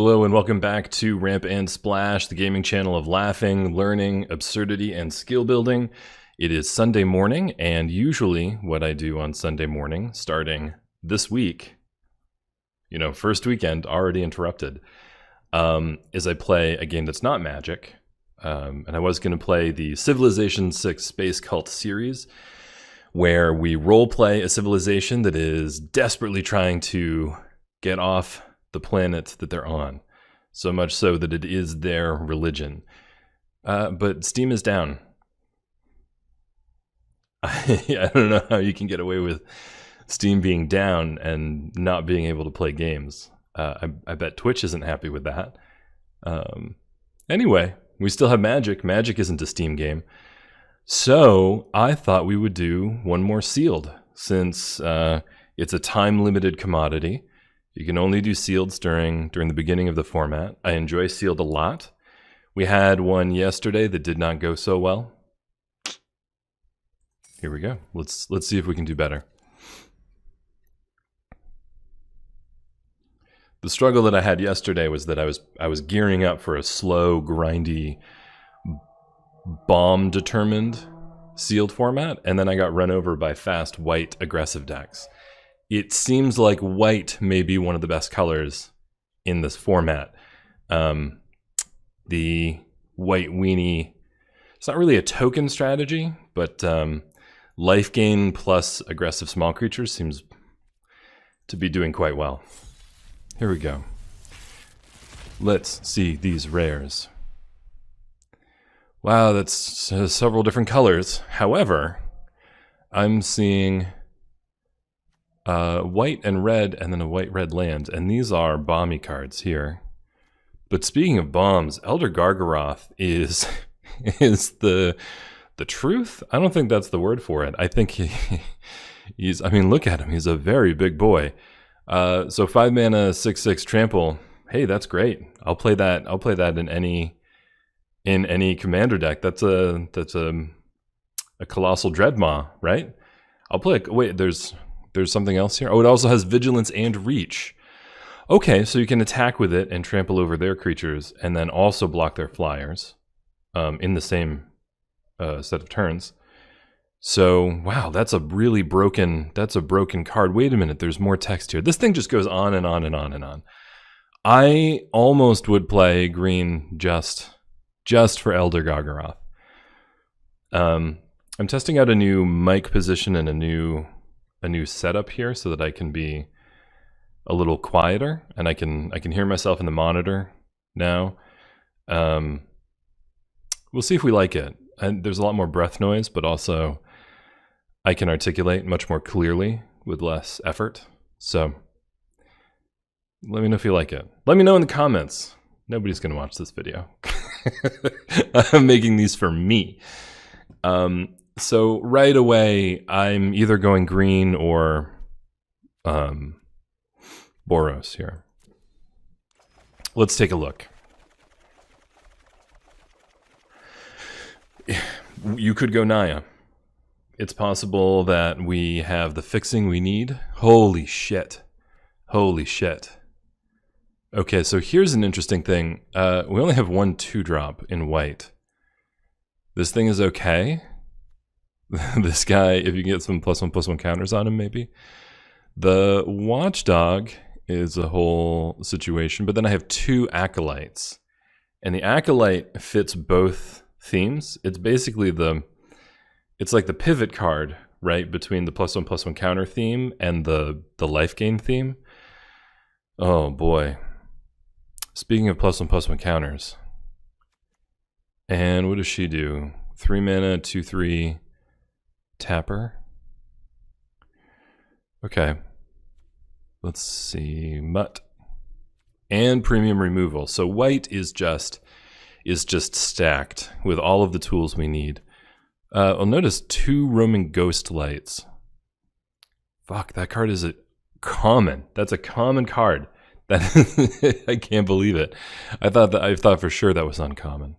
Hello and welcome back to Ramp and Splash, the gaming channel of laughing, learning, absurdity, and skill building. It is Sunday morning, and usually what I do on Sunday morning, starting this week, first weekend, already interrupted, is I play a game that's not Magic. And I was going to play the Civilization VI Space Cult series, where we role-play a civilization that is desperately trying to get off the planet that they're on, so much so that it is their religion. But Steam is down. I don't know how you can get away with Steam being down and not being able to play games. I bet Twitch isn't happy with that. Anyway, we still have Magic. Magic isn't a Steam game. So I thought we would do one more sealed, since it's a time-limited commodity. You can only do sealeds during the beginning of the format. I enjoy sealed a lot. We had one yesterday that did not go so well. Here we go. Let's see if we can do better. The struggle that I had yesterday was that I was gearing up for a slow, grindy, bomb-determined sealed format, and then I got run over by fast, white, aggressive decks. It seems like white may be one of the best colors in this format. The white weenie, it's not really a token strategy, but life gain plus aggressive small creatures seems to be doing quite well. Here we go. Let's see these rares. Wow, that's several different colors. However, I'm seeing white and red, and then a white-red land, and these are bomby cards here. But speaking of bombs, Elder Gargaroth is the truth? I don't think that's the word for it. I think he's, I mean, look at him. He's a very big boy. So 5 mana, 6/6 trample. Hey, that's great. I'll play that. I'll play that in any commander deck. That's a Colossal Dreadmaw, right? I'll play. Wait, there's something else here. Oh, it also has Vigilance and Reach. Okay, so you can attack with it and trample over their creatures, and then also block their flyers in the same set of turns. So, wow, that's a really broken. That's a broken card. Wait a minute, there's more text here. This thing just goes on and on and on and on. I almost would play green just for Elder Gargaroth. I'm testing out a new mic position and a new setup here so that I can be a little quieter, and I can hear myself in the monitor now. We'll see if we like it. And there's a lot more breath noise, but also I can articulate much more clearly with less effort. So let me know if you like it. Let me know in the comments. Nobody's gonna watch this video. I'm making these for me. So right away, I'm either going green or Boros here. Let's take a look. You could go Naya. It's possible that we have the fixing we need. Holy shit. Holy shit. Okay, so here's an interesting thing. We only have one 2-drop in white. This thing is okay. This guy, if you get some +1/+1 counters on him, maybe. The Watchdog is a whole situation, but then I have 2 Acolytes. And the Acolyte fits both themes. It's basically it's like the pivot card, right, between the +1/+1 counter theme and the life gain theme. Oh boy. Speaking of +1/+1 counters. And what does she do? 3 mana, 2/3 tapper. Okay. Let's see. Mutt. And premium removal. So white is just stacked with all of the tools we need. I'll notice 2 roaming ghost lights. Fuck, that card is a common. That's a common card. That I can't believe it. I thought for sure that was uncommon.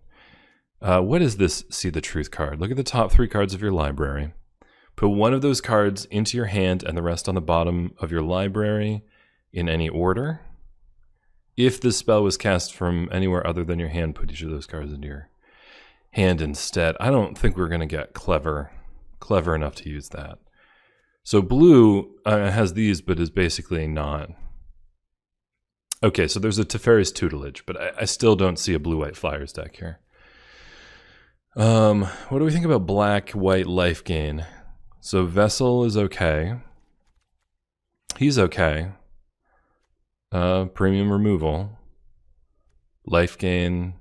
What is this See the Truth card? Look at the top 3 cards of your library. Put one of those cards into your hand and the rest on the bottom of your library in any order. If this spell was cast from anywhere other than your hand, put each of those cards into your hand instead. I don't think we're going to get clever enough to use that. So blue has these, but is basically not. Okay, so there's a Teferi's Tutelage, but I still don't see a blue-white Flyers deck here. What do we think about black-white life gain? So Vessel is okay. He's okay. Premium removal. Life gain.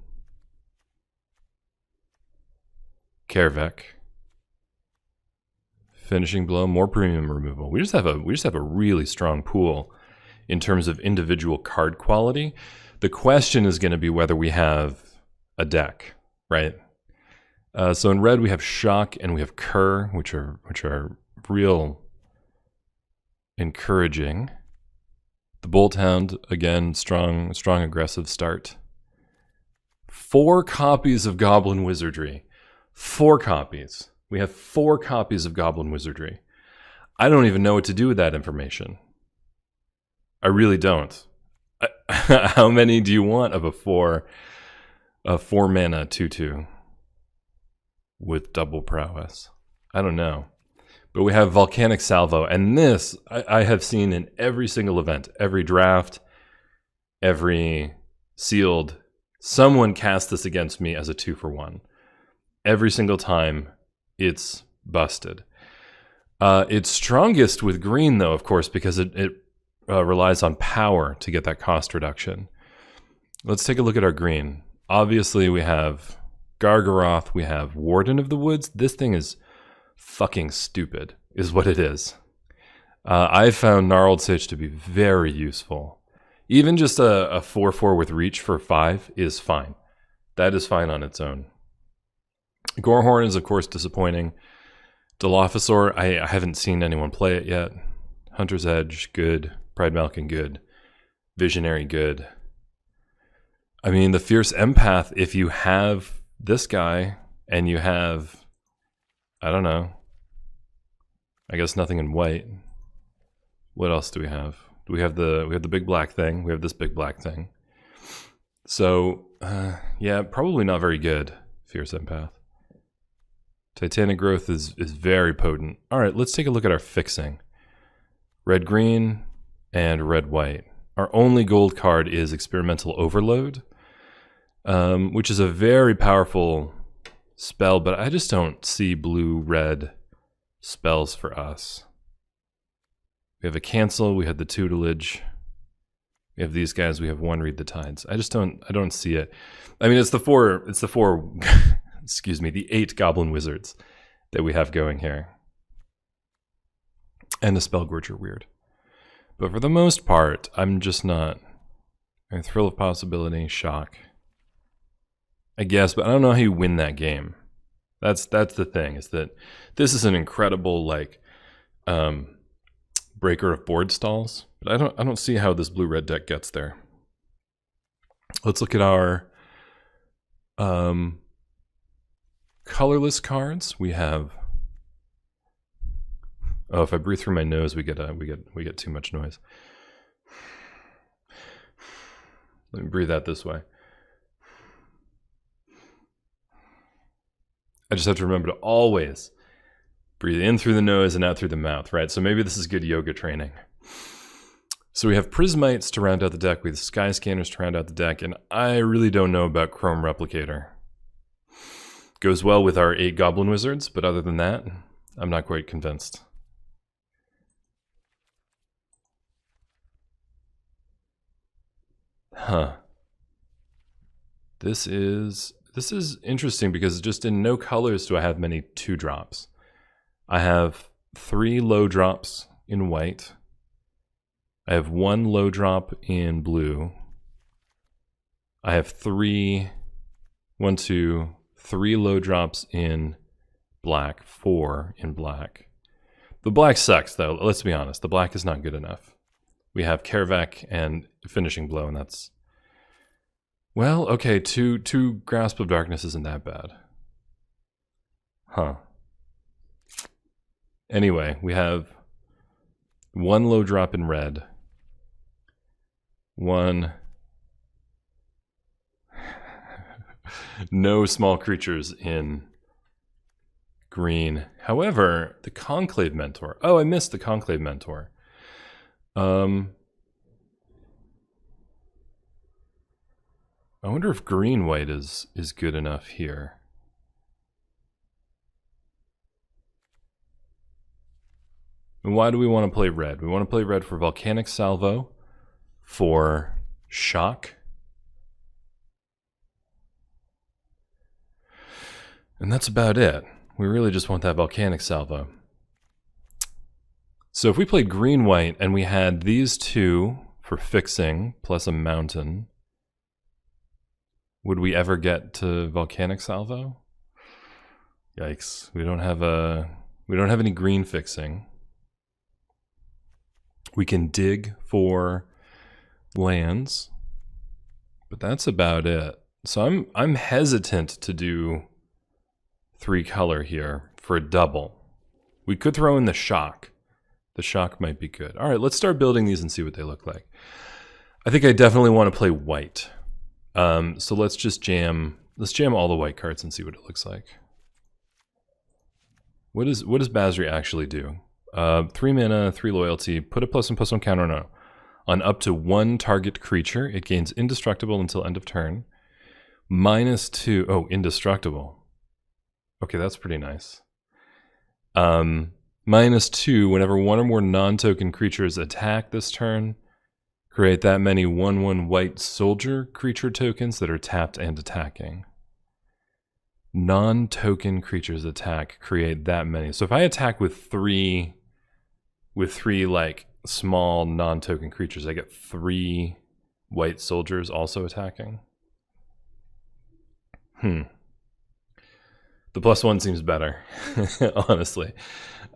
Kervek. Finishing blow, more premium removal. We just have a really strong pool in terms of individual card quality. The question is going to be whether we have a deck, right? So in red we have Shock and we have Cur, which are real encouraging. The Bolt Hound, again, strong aggressive start. 4 copies of Goblin Wizardry. 4 copies. We have 4 copies of Goblin Wizardry. I don't even know what to do with that information. I really don't. How many do you want of a 4 mana 2/2 with double prowess? I don't know. But we have Volcanic Salvo, and this I have seen in every single event, every draft, every sealed. Someone cast this against me as a 2-for-1. Every single time, it's busted. It's strongest with green, though, of course, because it relies on power to get that cost reduction. Let's take a look at our green. Obviously, we have Gargaroth, we have Warden of the Woods. This thing is fucking stupid, is what it is. I've found Gnarled Sage to be very useful. Even just a 4/4 with reach for 5 is fine. That is fine on its own. Gorehorn is, of course, disappointing. Dilophosaur, I haven't seen anyone play it yet. Hunter's Edge, good. Pride Malkin, good. Visionary, good. I mean, the Fierce Empath, if you have this guy and you have, I don't know, I guess nothing in white. What else do we have? We have the big black thing. We have this big black thing. So, yeah, probably not very good, Fierce Empath. Titanic Growth is very potent. All right, let's take a look at our fixing. Red-green and red-white. Our only gold card is Experimental Overload, which is a very powerful spell, but I just don't see blue-red spells for us. We have a Cancel, we had the Tutelage. We have these guys, we have one Read the Tides. I don't see it. I mean, it's the four excuse me, the 8 Goblin Wizards that we have going here. And the Spellgorge are weird. But for the most part, I'm just not. A Thrill of Possibility, Shock. I guess, but I don't know how you win that game. That's the thing, is that this is an incredible, like, breaker of board stalls. But I don't see how this blue-red deck gets there. Let's look at our colorless cards. We have. Oh, if I breathe through my nose, we get too much noise. Let me breathe out this way. I just have to remember to always breathe in through the nose and out through the mouth, right? So maybe this is good yoga training. So we have Prismites to round out the deck, we have Sky Scanners to round out the deck, and I really don't know about Chrome Replicator. Goes well with our 8 Goblin Wizards, but other than that, I'm not quite convinced. Huh. This is interesting because just in no colors do I have many 2-drops. I have 3 low drops in white. I have 1 low drop in blue. I have 3 low drops in black, 4 in black. The black sucks though, let's be honest. The black is not good enough. We have Kervek and Finishing Blow, and that's... Well, okay, two Grasp of Darkness isn't that bad. Huh. Anyway, we have 1 low drop in red, 1 No small creatures in green. However, the Conclave Mentor. Oh, I missed the Conclave Mentor. I wonder if green-white is good enough here. And why do we want to play red? We want to play red for Volcanic Salvo, for shock. And that's about it. We really just want that Volcanic Salvo. So if we played green-white and we had these two for fixing plus a mountain, would we ever get to Volcanic Salvo? Yikes. We don't have any green fixing. We can dig for lands, but that's about it. So I'm hesitant to do 3 color here for a double. We could throw in the shock. The shock might be good. All right, let's start building these and see what they look like. I think I definitely want to play white. So let's just jam all the white cards and see what it looks like. What does Basri actually do? 3 mana, 3 loyalty, put a +1/+1 counter on up to 1 target creature. It gains indestructible until end of turn. -2, oh, indestructible. Okay, that's pretty nice. -2, whenever 1 or more non-token creatures attack this turn, create that many 1/1 white soldier creature tokens that are tapped and attacking. Non-token creatures attack, create that many. So if I attack with three like small non-token creatures, I get 3 white soldiers also attacking. The +1 seems better, honestly.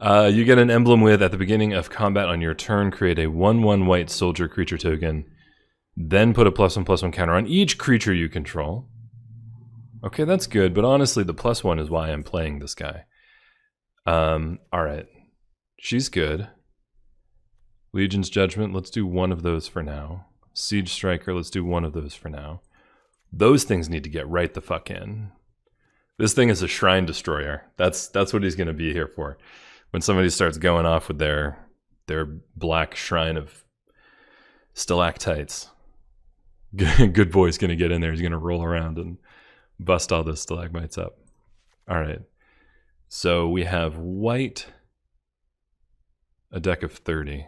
You get an emblem with, at the beginning of combat on your turn, create a 1/1 white soldier creature token, then put a +1/+1 counter on each creature you control. Okay, that's good, but honestly, the +1 is why I'm playing this guy. Alright. She's good. Legion's Judgment, let's do 1 of those for now. Siege Striker, let's do 1 of those for now. Those things need to get right the fuck in. This thing is a Shrine Destroyer. That's what he's going to be here for. When somebody starts going off with their black shrine of stalactites, good boy's going to get in there. He's going to roll around and bust all those stalagmites up. All right. So we have white, a deck of 30.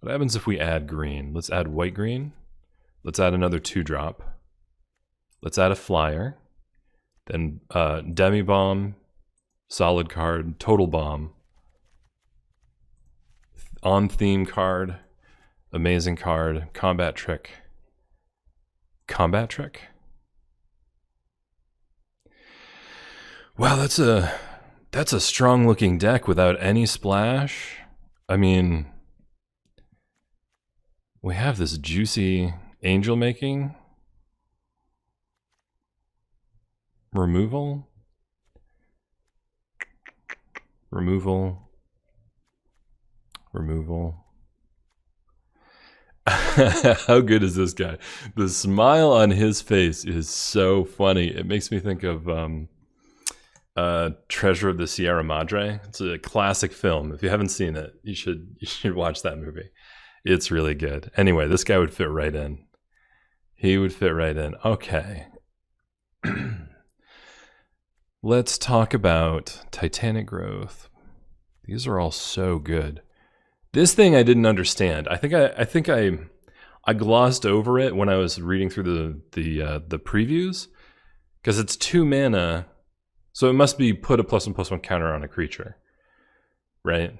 What happens if we add green? Let's add white green. Let's add another 2-drop. Let's add a flyer. Then Demi Bomb, solid card, total bomb, on theme card, amazing card, combat trick. Combat trick? Wow, that's a strong looking deck without any splash. I mean, we have this juicy angel making. Removal. How good is this guy? The smile on his face is so funny. It makes me think of Treasure of the Sierra Madre. It's a classic film. If you haven't seen it, you should watch that movie. It's really good. Anyway, this guy would fit right in. He would fit right in. Okay. Let's talk about Titanic Growth. These are all so good. This thing I didn't understand. I think I glossed over it when I was reading through the previews, because it's 2 mana, so it must be put a +1/+1 counter on a creature, right?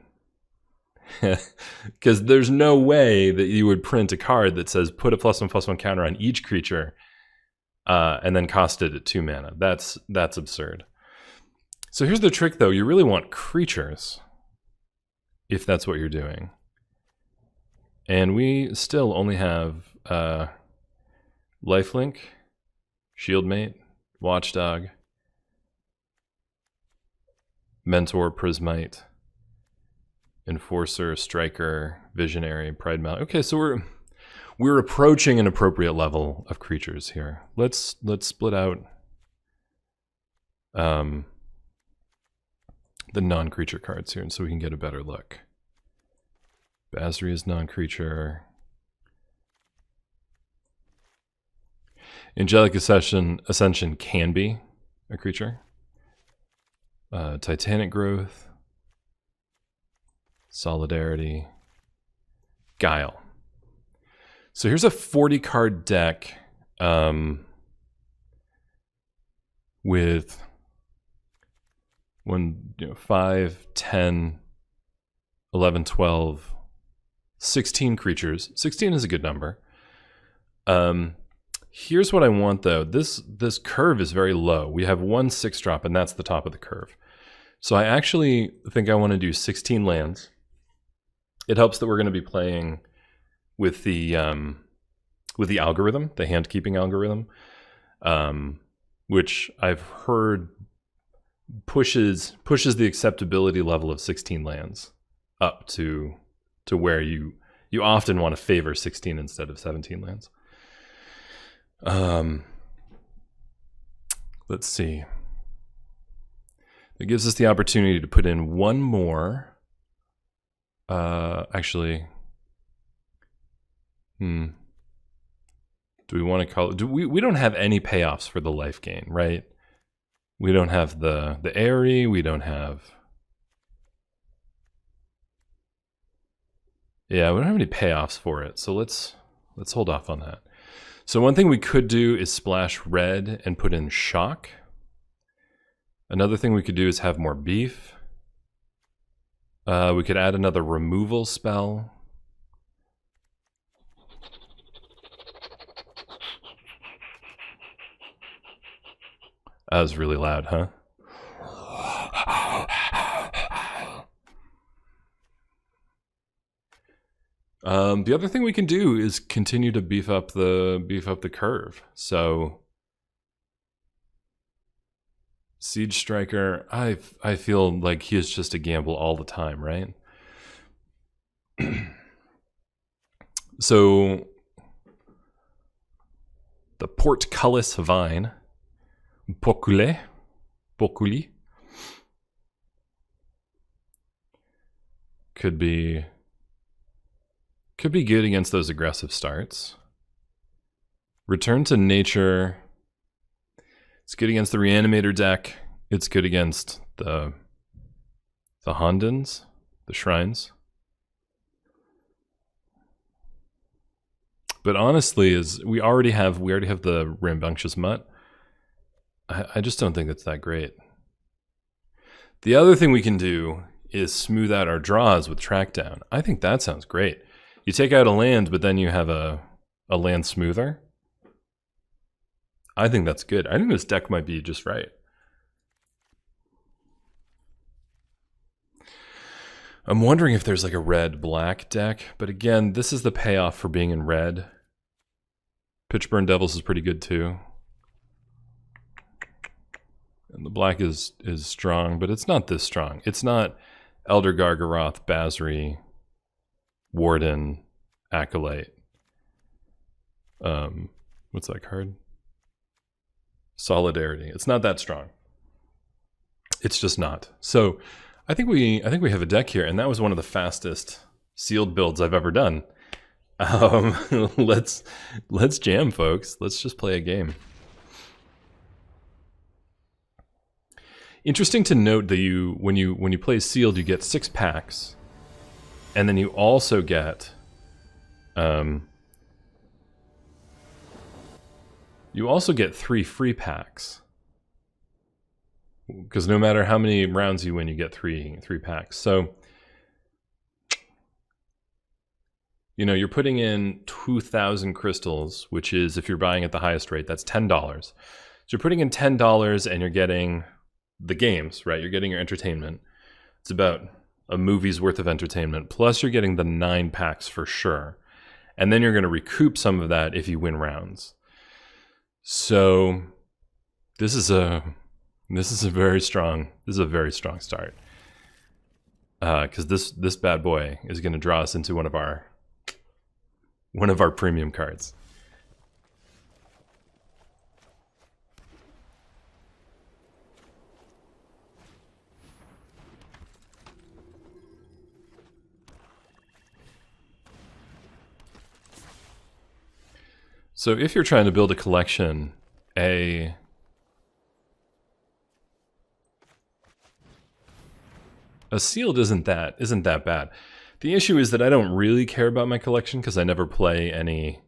Because there's no way that you would print a card that says put a +1/+1 counter on each creature, and then cost it at 2 mana. That's absurd. So here's the trick, though. You really want creatures, if that's what you're doing. And we still only have Lifelink, Shieldmate, Watchdog, Mentor, Prismite, Enforcer, Striker, Visionary, Pride Mount. Okay, so we're approaching an appropriate level of creatures here. Let's split out the non-creature cards here, and so we can get a better look. Basri is non-creature. Angelic Ascension can be a creature. Titanic Growth. Solidarity. Guile. So here's a 40-card deck with 5, 10, 11, 12, 16 creatures. 16 is a good number. Here's what I want, though. This curve is very low. We have 1 6-drop, and that's the top of the curve. So I actually think I want to do 16 lands. It helps that we're going to be playing with the algorithm, the hand-keeping algorithm, which I've heard pushes the acceptability level of 16 lands up to where you often want to favor 16 instead of 17 lands. Let's see. It gives us the opportunity to put in one more. Actually, do we want to call it? We don't have any payoffs for the life gain, right? We don't have the airy. We don't have. Yeah, we don't have any payoffs for it. So let's hold off on that. So one thing we could do is splash red and put in shock. Another thing we could do is have more beef. We could add another removal spell. That was really loud, huh? The other thing we can do is continue to beef up the curve. So Siege Striker, I feel like he is just a gamble all the time, right? So the Portcullis Vine, Poculi, could be good against those aggressive starts. Return to Nature. It's good against the Reanimator deck. It's good against the Hondens, the Shrines. But honestly, we already have the Rambunctious Mutt. I just don't think it's that great. The other thing we can do is smooth out our draws with Trackdown. I think that sounds great. You take out a land, but then you have a land smoother. I think that's good. I think this deck might be just right. I'm wondering if there's like a red-black deck, but again, this is the payoff for being in red. Pitchburn Devils is pretty good too. And the black is strong, but it's not this strong. It's not Elder Gargaroth, Basri, Warden, Acolyte. What's that card? Solidarity. It's not that strong. It's just not. So I think we have a deck here, and that was one of the fastest sealed builds I've ever done. Let's jam, folks. Let's just play a game. Interesting to note that when you play sealed, you get 6 packs, and then you also get you also get 3 free packs. Because no matter how many rounds you win, you get three packs. So, you know, you're putting in 2,000 crystals, which is, if you're buying at the highest rate, that's $10. So you're putting in $10 and you're getting the games, right? You're getting your entertainment. It's about a movie's worth of entertainment. Plus you're getting the 9 packs for sure. And then you're going to recoup some of that if you win rounds. So this is a very strong start. Because this bad boy is going to draw us into one of our One of our premium cards. So if you're trying to build a collection, a sealed isn't that bad. The issue is that I don't really care about my collection because I never play any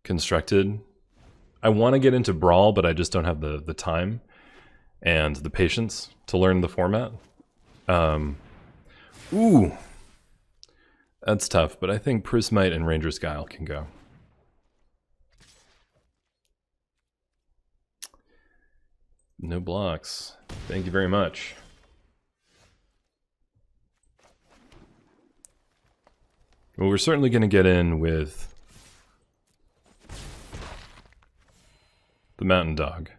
constructed. I want to get into Brawl, but I just don't have the time and the patience to learn the format. Ooh, that's tough, but I think Prismite and Ranger's Guile can go. No blocks. Thank you very much. Well, we're certainly going to get in with the Mountain Dog.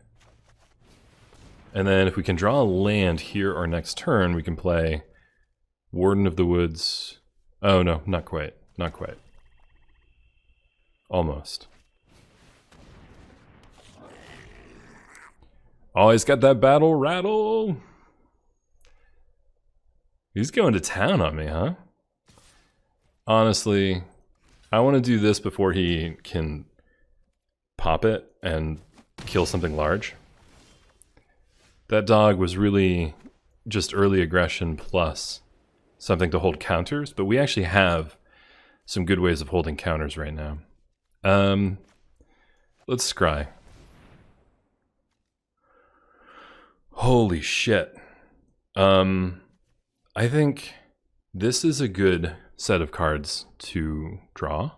And then if we can draw a land here our next turn, we can play Warden of the Woods. Oh no, not quite. Not quite. Almost. Oh, he's got that battle rattle. He's going to town on me, huh? Honestly, I want to do this before he can pop it and kill something large. That dog was really just early aggression plus something to hold counters, but we actually have some good ways of holding counters right now. Let's scry. Holy shit. I think this is a good set of cards to draw.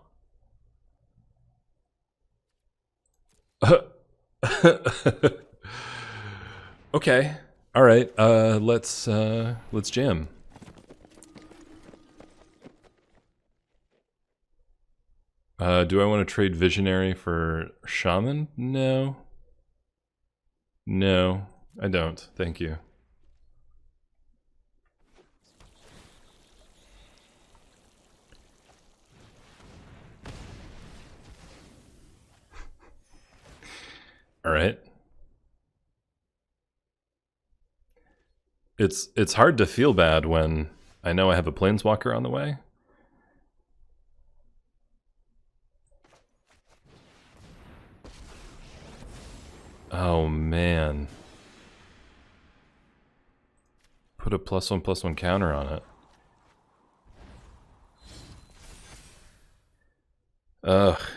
Okay. All right. Let's jam. Do I want to trade Visionary for Shaman? No. No, I don't. Thank you. All right. It's hard to feel bad when I know I have a Planeswalker on the way. Oh man. Put a +1/+1 counter on it.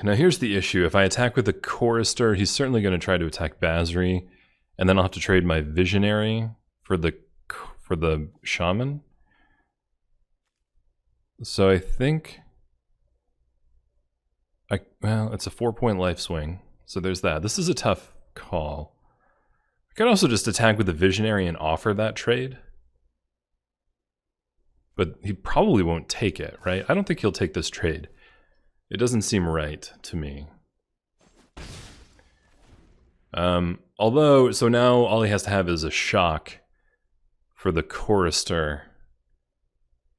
Now here's the issue. If I attack with the Chorister, he's certainly going to try to attack Basri, and then I'll have to trade my Visionary for the Shaman. So I think well, it's a 4-point life swing. So there's that. This is a tough call. I could also just attack with the Visionary and offer that trade. But he probably won't take it, right? I don't think he'll take this trade. It doesn't seem right to me. Although, so now all he has to have is a shock for the Chorister,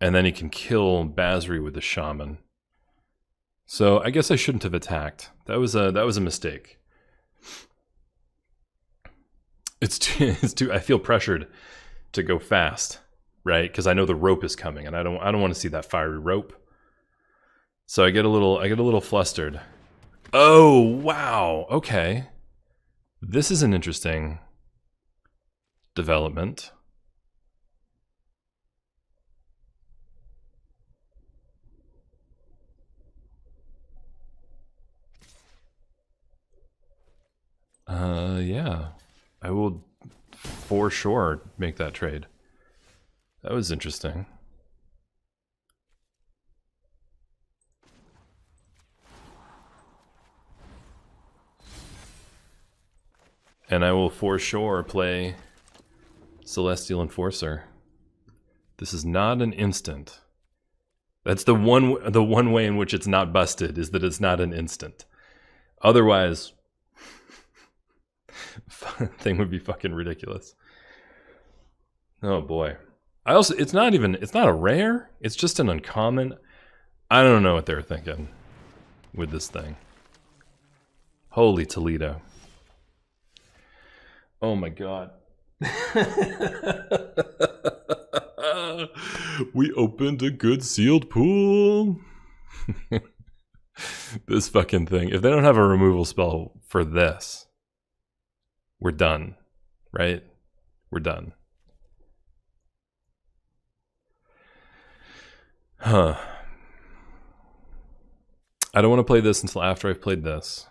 and then he can kill Basri with the Shaman. So I guess I shouldn't have attacked. That was a mistake. It's too. I feel pressured to go fast, right? Because I know the rope is coming, and I don't want to see that fiery rope. So I get a little flustered. Oh, wow. Okay. This is an interesting development. Yeah. I will for sure make that trade. That was interesting. And I will for sure play Celestial Enforcer. This is not an instant. That's the one way in which it's not busted, is that it's not an instant. Otherwise, thing would be fucking ridiculous. Oh boy. It's not a rare, it's just an uncommon. I don't know what they were thinking. with this thing. Holy Toledo. Oh my god. We opened a good sealed pool. This fucking thing. If they don't have a removal spell for this, we're done. Right? We're done. Huh. I don't want to play this until after I've played this.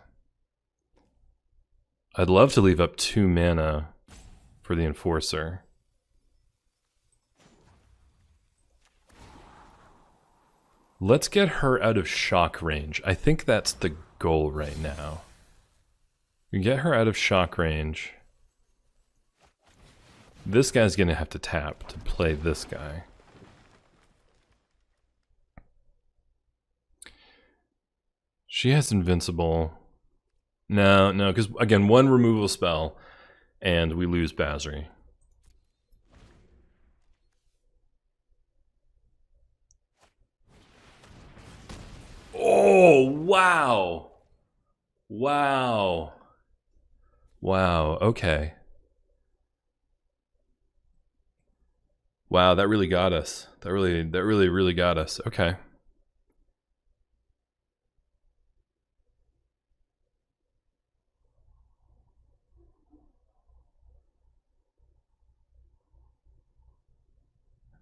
I'd love to leave up 2 mana for the Enforcer. Let's get her out of shock range. I think that's the goal right now. We get her out of shock range. This guy's gonna have to tap to play this guy. She has invincible. No, because again, 1 removal spell and we lose Basri. Oh, wow. Wow. Wow, okay. Wow, that really got us. That really got us. Okay.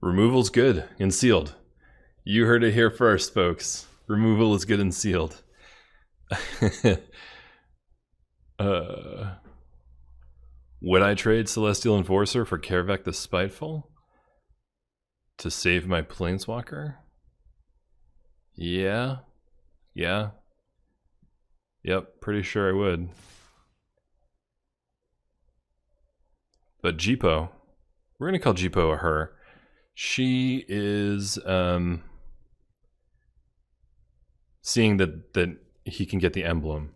Removal's good and sealed. You heard it here first, folks. Removal is good and sealed. Would I trade Celestial Enforcer for Kaervek the Spiteful? To save my Planeswalker? Yeah. Yeah. Yep, pretty sure I would. But Jeepo, we're gonna call Jeepo a her. She is seeing that he can get the emblem.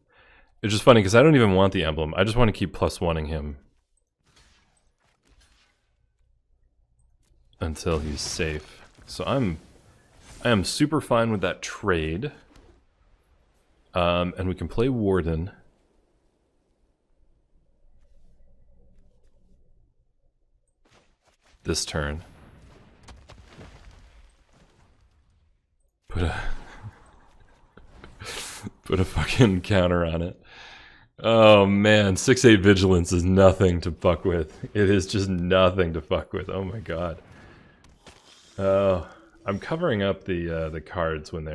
It's just funny because I don't even want the emblem. I just want to keep +1ing him until he's safe. So I am super fine with that trade. And we can play Warden. This turn. Put a fucking counter on it. Oh man, 6/8 vigilance is nothing to fuck with. It is just nothing to fuck with. Oh my god. Oh, I'm covering up the cards when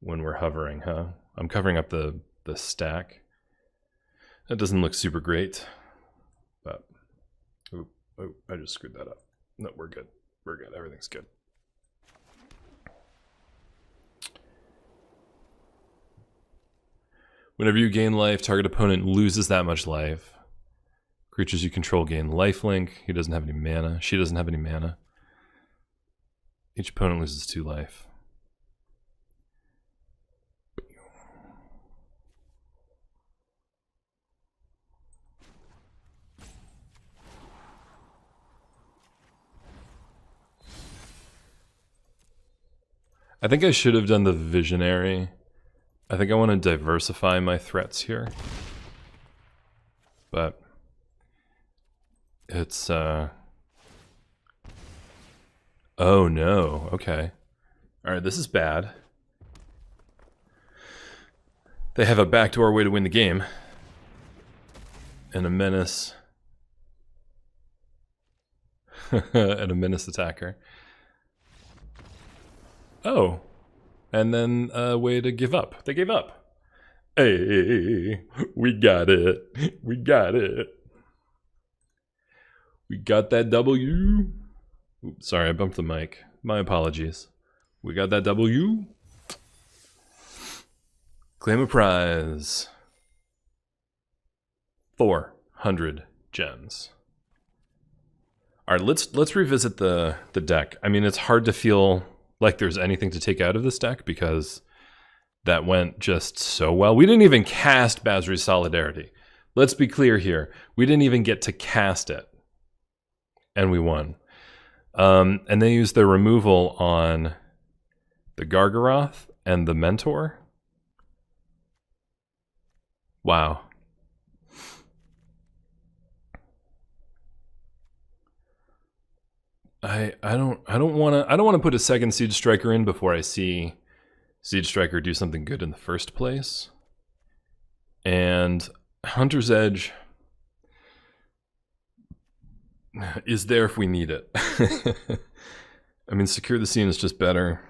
we're hovering, huh? I'm covering up the stack. That doesn't look super great, but oh, I just screwed that up. No, we're good. We're good. Everything's good. Whenever you gain life, target opponent loses that much life. Creatures you control gain lifelink. He doesn't have any mana. She doesn't have any mana. Each opponent loses 2 life. I think I should have done the Visionary. I think I want to diversify my threats here. But it's oh no, okay. Alright, this is bad. They have a backdoor way to win the game. And a menace. And a menace attacker. Oh. And then a way to give up. They gave up. Hey, we got it. We got it. We got that W. Oops, sorry, I bumped the mic. My apologies. We got that W. Claim a prize. 400 gems. All right, let's revisit the deck. I mean, it's hard to feel like there's anything to take out of this deck because that went just so well. We didn't even cast Basri's Solidarity. Let's be clear here. We didn't even get to cast it. And we won. And they used their removal on the Gargaroth and the Mentor. Wow. I don't want to put a second Siege Striker in before I see Siege Striker do something good in the first place. And Hunter's Edge is there if we need it. I mean, Secure the Scene is just better.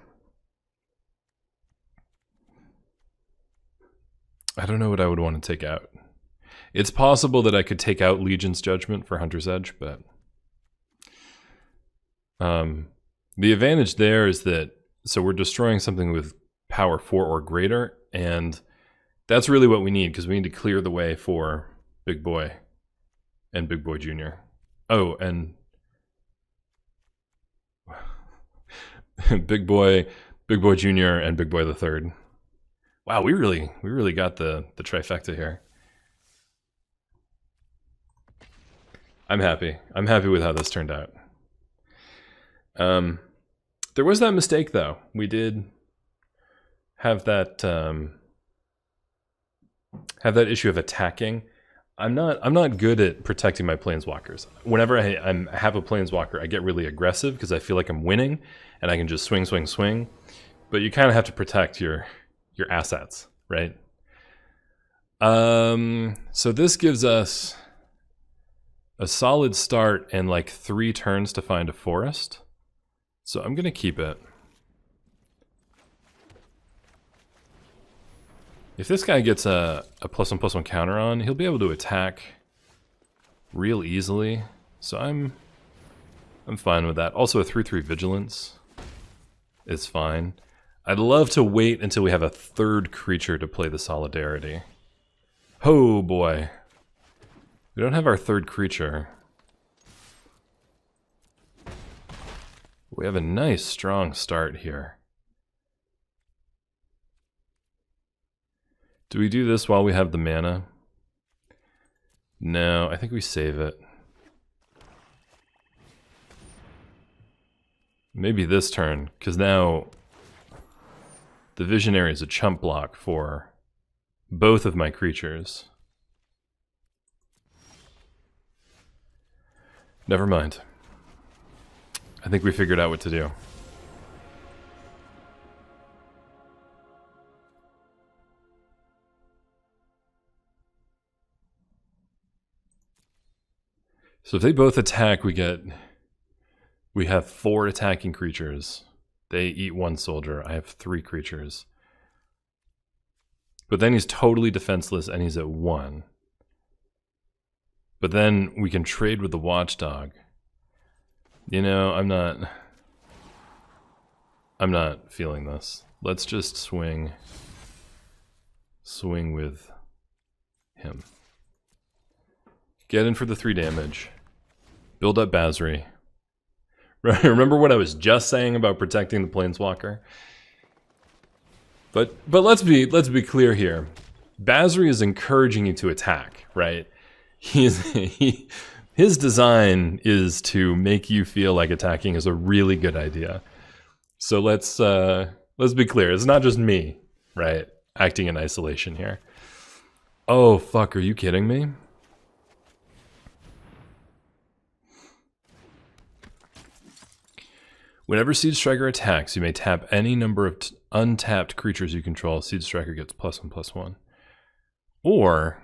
I don't know what I would want to take out. It's possible that I could take out Legion's Judgment for Hunter's Edge, but the advantage there is that, so we're destroying something with power 4 or greater, and that's really what we need, because we need to clear the way for Big Boy and Big Boy Jr. Oh, and Big Boy Jr. and Big Boy the Third. Wow, we really got the trifecta here. I'm happy. I'm happy with how this turned out. There was that mistake though. We did have that issue of attacking. I'm not good at protecting my planeswalkers. Whenever I have a planeswalker, I get really aggressive because I feel like I'm winning and I can just swing. But you kind of have to protect your assets, right? So this gives us a solid start and like 3 turns to find a forest. So I'm gonna keep it. If this guy gets a +1/+1 counter on, he'll be able to attack real easily. So I'm fine with that. Also a 3/3 vigilance is fine. I'd love to wait until we have a 3rd creature to play the Solidarity. Oh boy. We don't have our 3rd creature. We have a nice strong start here. Do we do this while we have the mana? No, I think we save it. Maybe this turn, because now the Visionary is a chump block for both of my creatures. Never mind. I think we figured out what to do. So if they both attack, we have 4 attacking creatures. They eat 1 soldier. I have 3 creatures. But then he's totally defenseless and he's at 1. But then we can trade with the Watchdog. You know, I'm not feeling this. Let's just swing with him. Get in for the 3 damage. Build up Basri. Remember what I was just saying about protecting the Planeswalker? But let's be clear here. Basri is encouraging you to attack, right? His design is to make you feel like attacking is a really good idea. So let's be clear. It's not just me, right, acting in isolation here. Oh fuck, are you kidding me? Whenever Siege Striker attacks, you may tap any number of untapped creatures you control. Siege Striker gets +1/+1. Or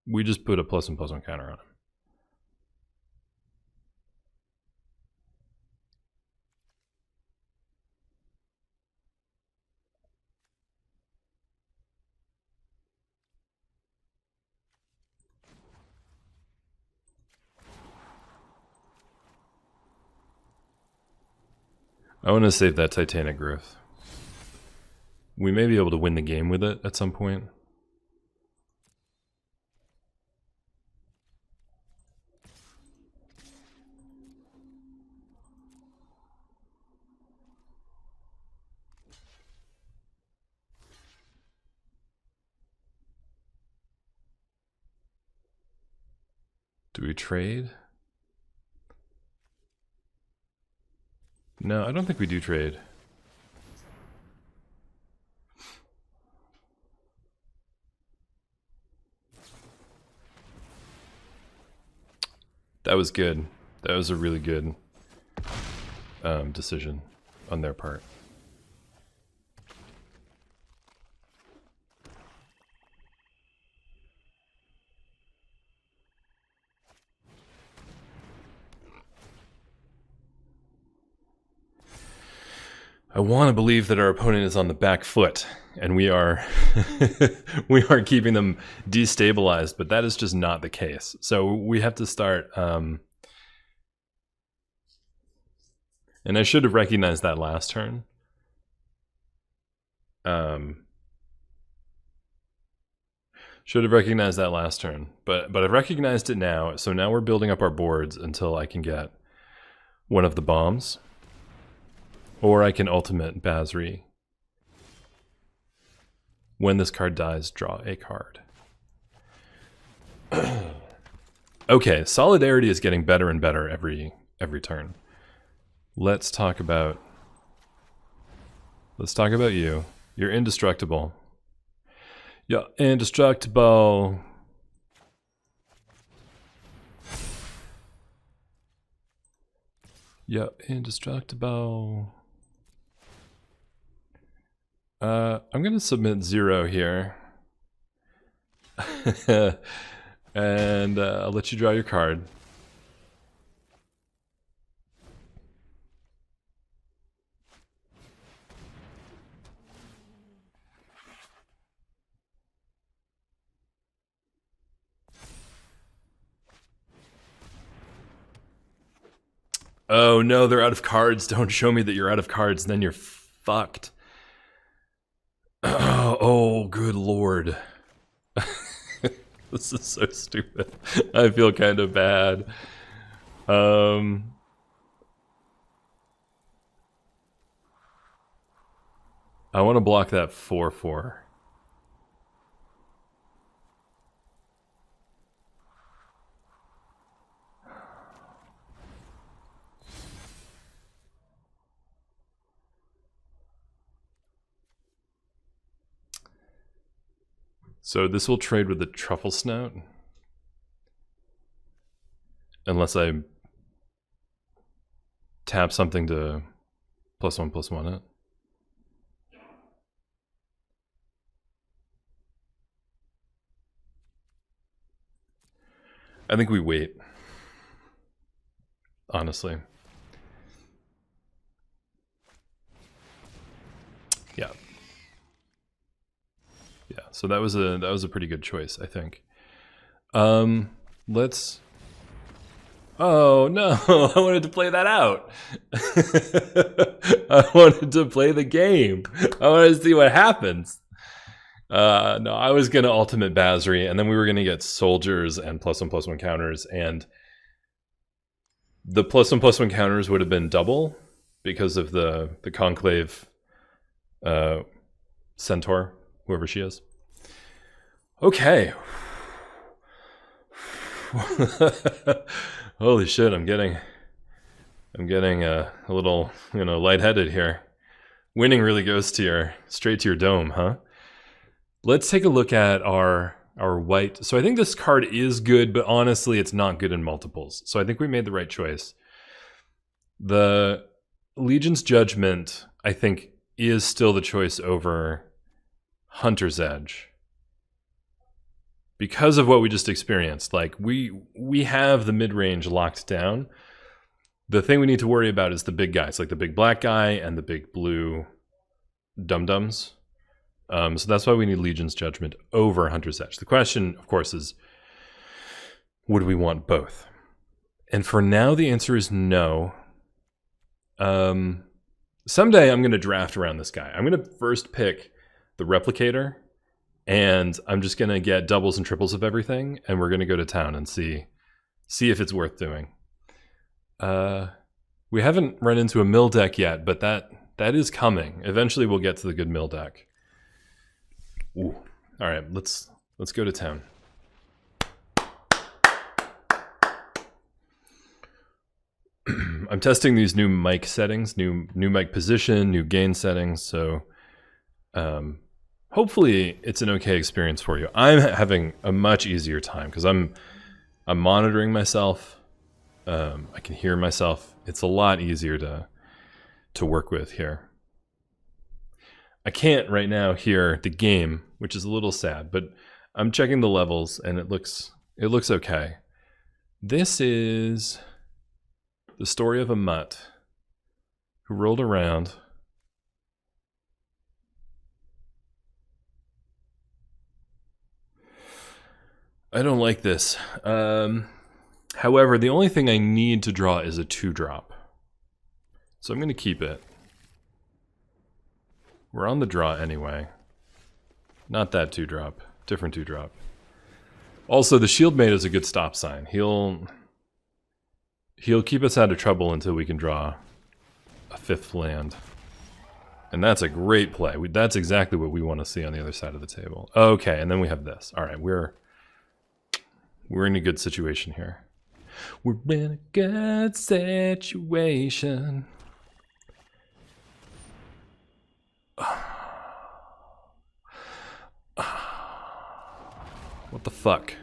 we just put a +1/+1 counter on him. I want to save that Titanic Growth. We may be able to win the game with it at some point. Do we trade? No, I don't think we do trade. That was good. That was a really good decision on their part. I want to believe that our opponent is on the back foot, and we are we are keeping them destabilized, but that is just not the case. So we have to start. And I should have recognized that last turn. Should have recognized that last turn, but I've recognized it now. So now we're building up our boards until I can get one of the bombs. Or I can ultimate Basri. When this card dies, draw a card. Okay, Solidarity is getting better and better every turn. Let's talk about you. You're indestructible. You're indestructible. You're indestructible. I'm gonna submit 0 here. And I'll let you draw your card. Oh no, they're out of cards. Don't show me that you're out of cards, then you're fucked. Oh, good lord. This is so stupid. I feel kind of bad. I want to block that 4/4. So this will trade with the Truffle Snout. Unless I tap something to +1/+1 it. I think we wait. Honestly. Yeah. Yeah, so that was a pretty good choice, I think. Let's. Oh no, I wanted to play that out. I wanted to play the game. I wanted to see what happens. No, I was gonna ultimate Basri, and then we were gonna get soldiers and +1/+1 counters, and the +1/+1 counters would have been double because of the conclave centaur. Whoever she is. Okay. Holy shit, I'm getting a little, lightheaded here. Winning really goes to straight to your dome, huh? Let's take a look at our white. So I think this card is good, but honestly, it's not good in multiples. So I think we made the right choice. The Legion's Judgment, I think, is still the choice over Hunter's Edge. Because of what we just experienced. Like, we have the mid-range locked down. The thing we need to worry about is the big guys, like the big black guy and the big blue dum-dums. So that's why we need Legion's Judgment over Hunter's Edge. The question, of course, is would we want both? And for now, the answer is no. Someday I'm going to draft around this guy. I'm going to first pick the Replicator, and I'm just going to get doubles and triples of everything, and we're going to go to town and see if it's worth doing. We haven't run into a mill deck yet, but that is coming. Eventually we'll get to the good mill deck. Ooh. All right, let's go to town. I'm testing these new mic settings, new mic position, new gain settings, so hopefully it's an okay experience for you. I'm having a much easier time because I'm monitoring myself. I can hear myself. It's a lot easier to work with here. I can't right now hear the game, which is a little sad, but I'm checking the levels and it looks okay. This is the story of a mutt who rolled around. I don't like this. However, the only thing I need to draw is a 2-drop. So I'm going to keep it. We're on the draw anyway. Not that 2-drop. Different 2-drop. Also, the shield mate is a good stop sign. He'll keep us out of trouble until we can draw a 5th land. And that's a great play. That's exactly what we want to see on the other side of the table. Okay, and then we have this. All right, we're in a good situation here. We're in a good situation. What the fuck?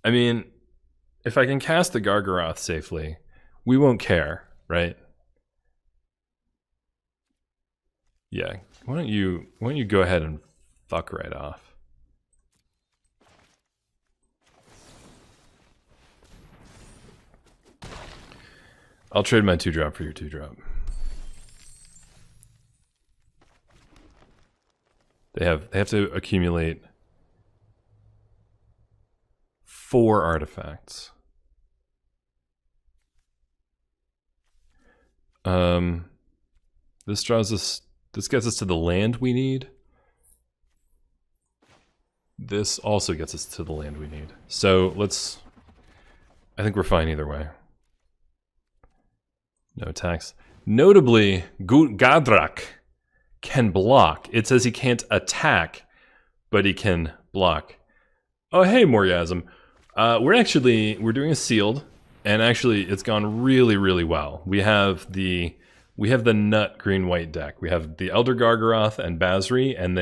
I mean, if I can cast the Gargaroth safely, we won't care, right? Yeah. Why don't you go ahead and fuck right off? I'll trade my 2-drop for your 2-drop. They have to accumulate 4 artifacts. This gets us to the land we need. This also gets us to the land we need. So I think we're fine either way. No attacks. Notably, Gadrak can block. It says he can't attack, but he can block. Oh, hey, Moriasm. We're doing a sealed, and actually it's gone really, really well. We have the nut green-white deck. We have the Elder Gargaroth and Basri, and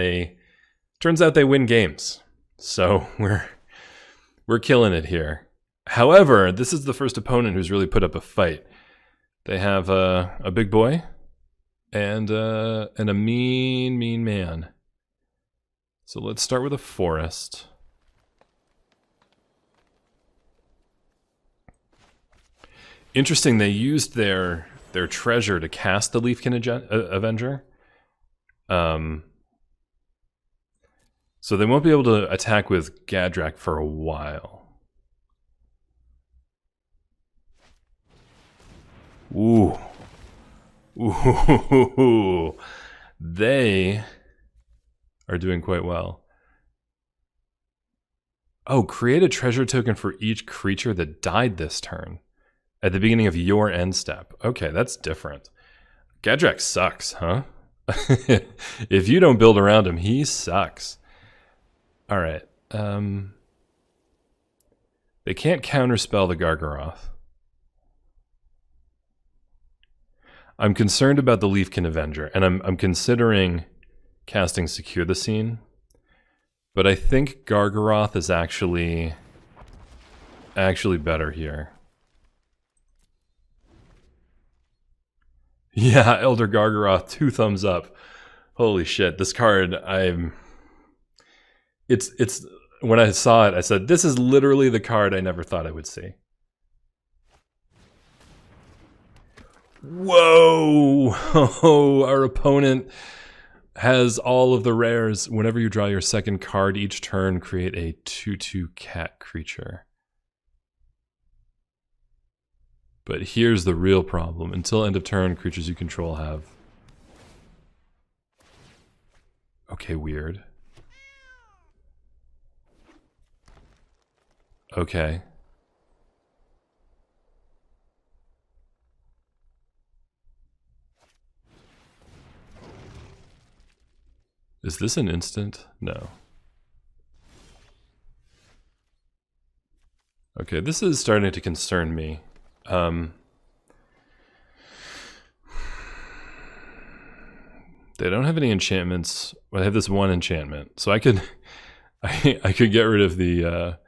turns out they win games. So we're killing it here. However, this is the first opponent who's really put up a fight. They have a big boy and a mean man. So let's start with a forest. Interesting, they used their treasure to cast the Leafkin Avenger. So they won't be able to attack with Gadrak for a while. Ooh. Ooh. They are doing quite well. Oh, create a treasure token for each creature that died this turn at the beginning of your end step. Okay, that's different. Gadrak sucks, huh? If you don't build around him, he sucks. All right. They can't counterspell the Gargaroth. I'm concerned about the Leafkin Avenger, and I'm considering casting Secure the Scene, but I think Gargaroth is actually better here. Yeah, Elder Gargaroth, 2 thumbs up. Holy shit, this card, it's when I saw it, I said, this is literally the card I never thought I would see. Whoa! Oh, our opponent has all of the rares. Whenever you draw your second card each turn, create a 2/2 cat creature. But here's the real problem. Until end of turn, creatures you control have... Okay, weird. Okay. Is this an instant? No. Okay, this is starting to concern me. They don't have any enchantments. Well, I have this one enchantment, so I could, I could get rid of the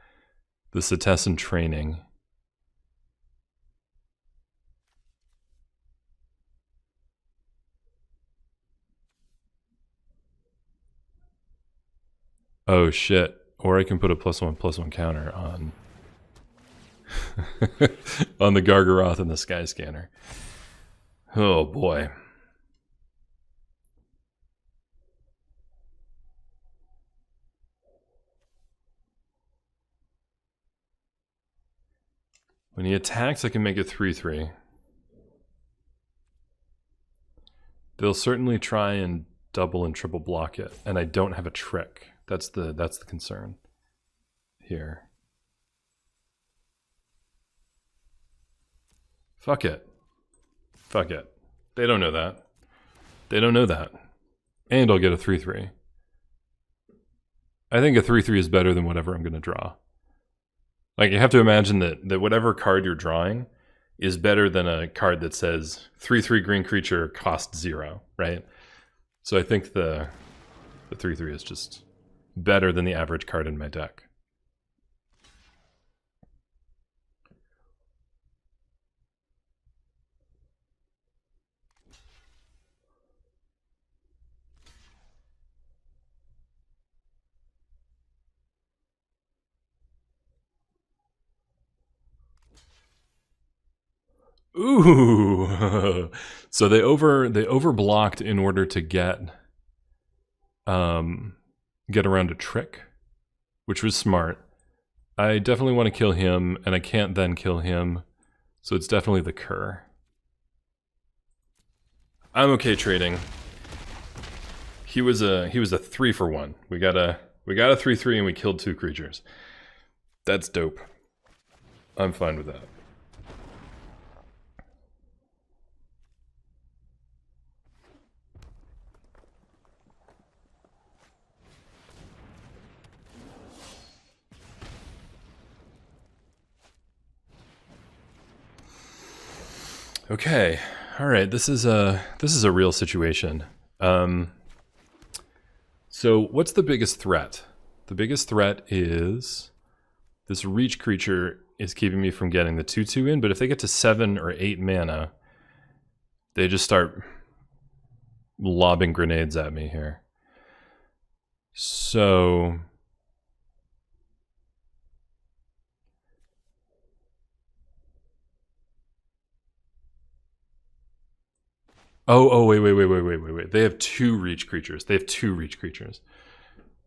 The citizen training. Oh shit. Or I can put a +1/+1 counter on on the Gargaroth and the Sky Scanner. Oh boy. When he attacks, I can make it 3/3. They'll certainly try and double and triple block it, and I don't have a trick. That's the concern here. Fuck it. Fuck it. They don't know that. They don't know that. And I'll get a 3/3. I think a 3/3 is better than whatever I'm going to draw. Like, you have to imagine that whatever card you're drawing is better than a card that says 3/3 green creature cost 0, right? So I think the 3/3 is just better than the average card in my deck. Ooh, so they overblocked in order to get around a trick, which was smart. I definitely want to kill him, and I can't then kill him, so it's definitely the cur. I'm okay trading. He was a 3-for-1. We got a 3/3 and we killed 2 creatures. That's dope. I'm fine with that. Okay, all right. This is a real situation. So what's the biggest threat? The biggest threat is this reach creature is keeping me from getting the 2/2 in. But if they get to 7 or 8 mana, they just start lobbing grenades at me here. So Oh, wait. They have 2 reach creatures. They have 2 reach creatures.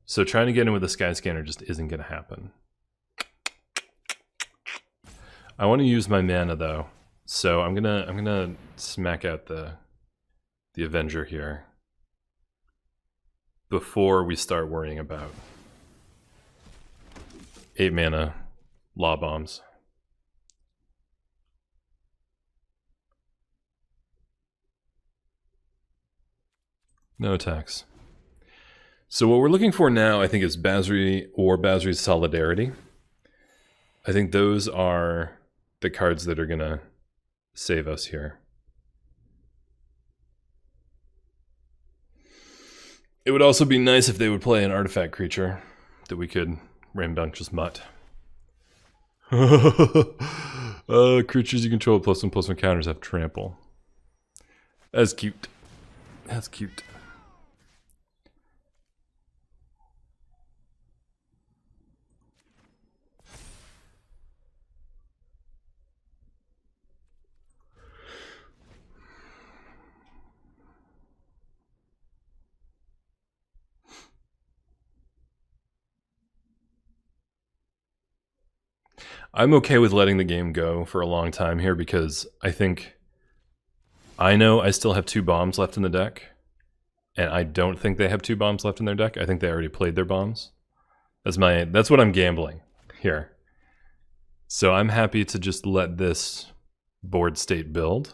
So trying to get in with a Sky Scanner just isn't going to happen. I want to use my mana though. So I'm going to smack out the Avenger here before we start worrying about 8 mana law bombs. No attacks. So what we're looking for now, I think, is Basri or Basri's Solidarity. I think those are the cards that are going to save us here. It would also be nice if they would play an artifact creature that we could rambunctious mutt. Creatures you control +1/+1 counters have trample. That's cute. That's cute. I'm okay with letting the game go for a long time here because I know I still have 2 bombs left in the deck, and I don't think they have 2 bombs left in their deck. I think they already played their bombs. That's what I'm gambling here. So I'm happy to just let this board state build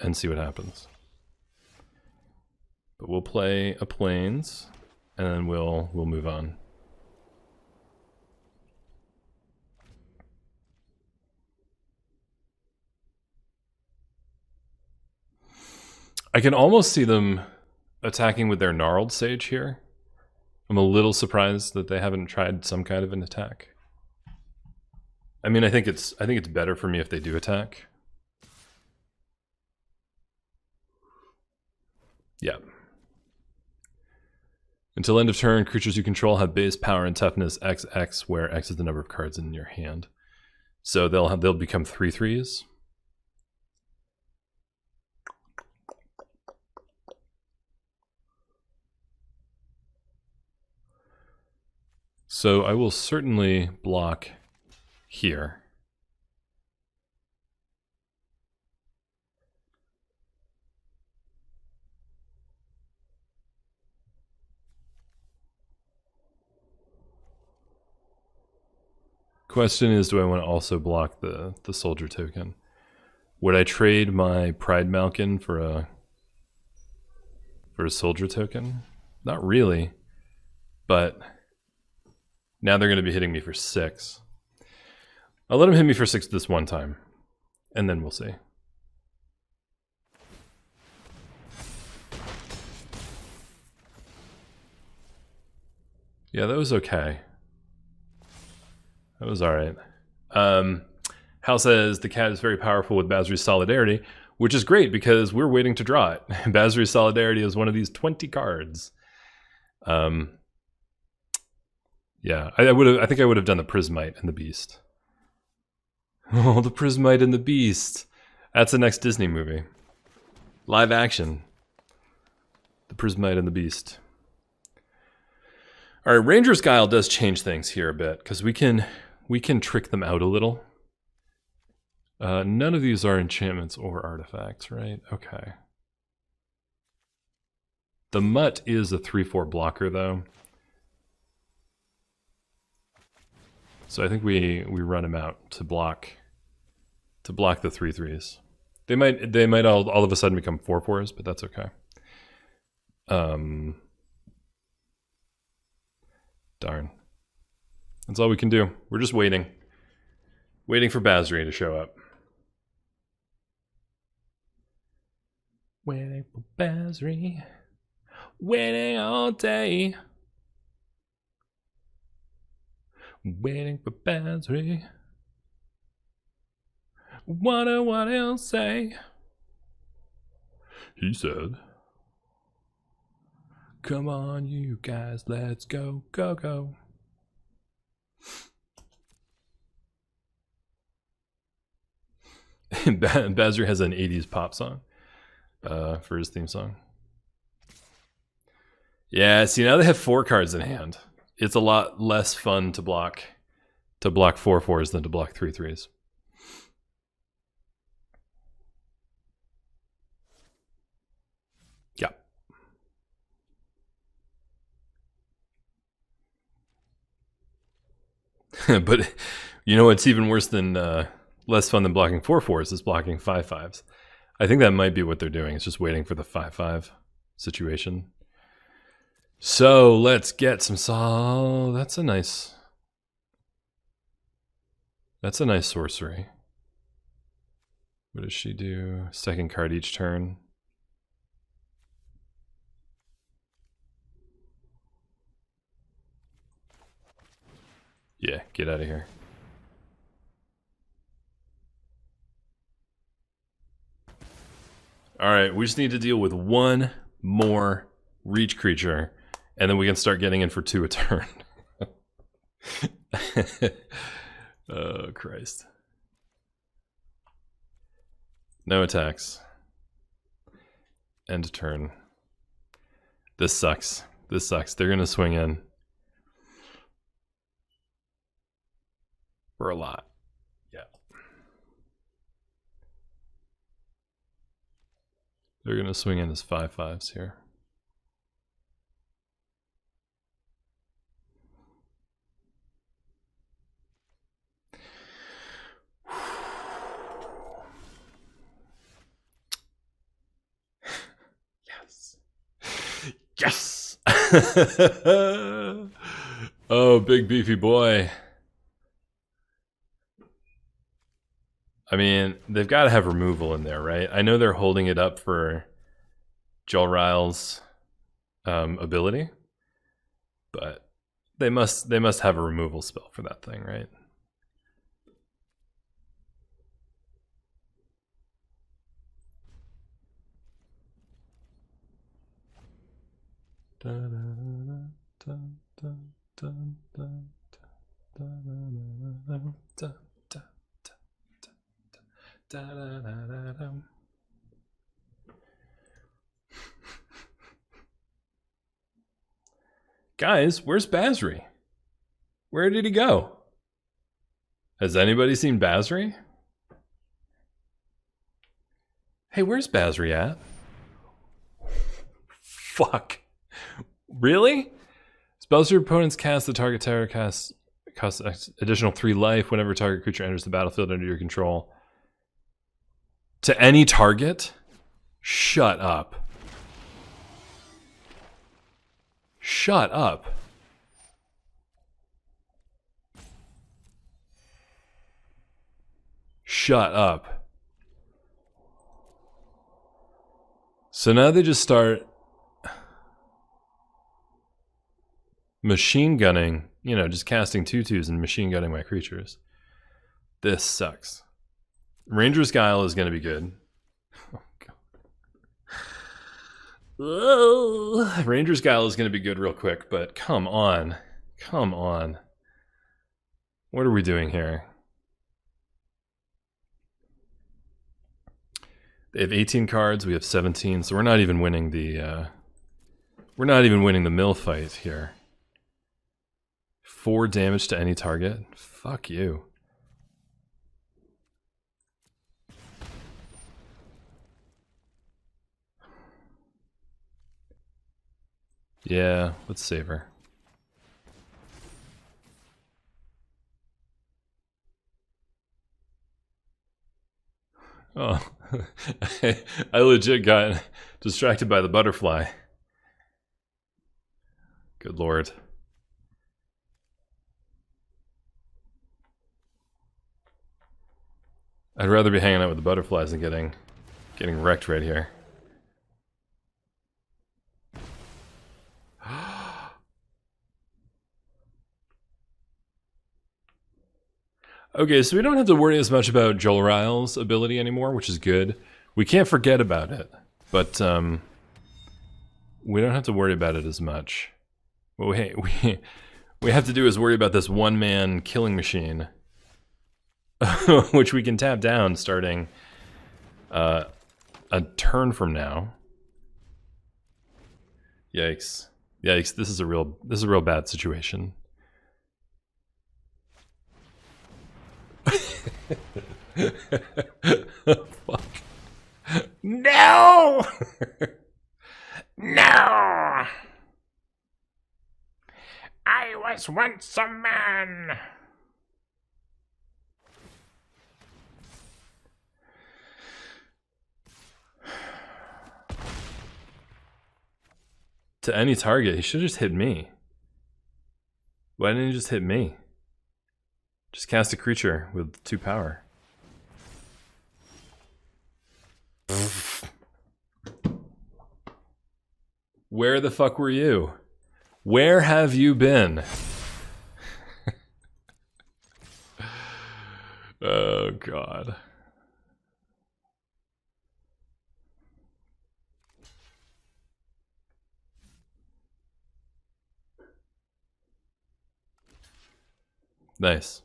and see what happens. But we'll play a plains and then we'll move on. I can almost see them attacking with their Gnarled Sage here. I'm a little surprised that they haven't tried some kind of an attack. I mean, I think it's better for me if they do attack. Yeah. Until end of turn, creatures you control have base power and toughness XX, where X is the number of cards in your hand. So they'll become 3/3s. So I will certainly block here. Question is, do I want to also block the soldier token? Would I trade my Pride Malkin for a soldier token? Not really, but now they're going to be hitting me for 6. I'll let them hit me for 6 this one time, and then we'll see. Yeah, that was okay. That was alright. Hal says the cat is very powerful with Basri's Solidarity, which is great because we're waiting to draw it. Basri's Solidarity is one of these 20 cards. Yeah, I think I would have done the Prismite and the Beast. Oh, the Prismite and the Beast. That's the next Disney movie. Live action. The Prismite and the Beast. All right, Ranger's Guile does change things here a bit because we can trick them out a little. None of these are enchantments or artifacts, right? Okay. The Mutt is a 3/4 blocker, though. So I think we run him out to block the 3/3s. They might all of a sudden become 4/4s, but that's okay. Darn. That's all we can do. We're just waiting. Waiting for Basri to show up. Waiting for Basri. Waiting all day. Waiting for Basri. Wonder what he'll say. He said, come on, you guys, let's go, go, go. Basri has an 80s pop song for his theme song. Yeah, see, now they have 4 cards in hand. It's a lot less fun to block 4/4s than to block 3/3s. Yeah. But you know what's even worse than less fun than blocking 4/4s is blocking 5/5s. I think that might be what they're doing. It's just waiting for the 5/5 situation. So let's get some that's a nice sorcery. What does she do? Second card each turn. Yeah, get out of here. Alright, we just need to deal with one more reach creature, and then we can start getting in for 2 a turn. Oh, Christ. No attacks. End turn. This sucks. This sucks. They're going to swing in. For a lot. Yeah. They're going to swing in as 5/5s here. Yes. Yes. Oh, big beefy boy. I mean, they've got to have removal in there, right? I know they're holding it up for Jolrael's ability, but they must have a removal spell for that thing, right? Guys, where's Basri? Where did he go? Has anybody seen Basri? Hey, where's Basri at? Fuck. Really? Spells your opponents cast, the target terror costs additional 3 life whenever target creature enters the battlefield under your control. To any target? Shut up. Shut up. Shut up. So now they just start machine gunning, you know, just casting 2/2s and machine gunning my creatures. This sucks. Ranger's Guile is going to be good. Oh, God. Ranger's Guile is going to be good real quick, but come on. Come on. What are we doing here? They have 18 cards, we have 17, so we're not even winning the mill fight here. 4 damage to any target? Fuck you. Yeah, let's save her. Oh, I legit got distracted by the butterfly. Good lord. I'd rather be hanging out with the butterflies than getting wrecked right here. Okay, so we don't have to worry as much about Joel Ryle's ability anymore, which is good. We can't forget about it, but we don't have to worry about it as much. What we have to do is worry about this one-man killing machine, which we can tap down starting a turn from now. Yikes! Yikes! This is a real bad situation. Fuck. No! No! I was once a man. To any target, he should have just hit me. Why didn't he just hit me? Just cast a creature with 2 power. Where the fuck were you? Where have you been? Oh, God. Nice.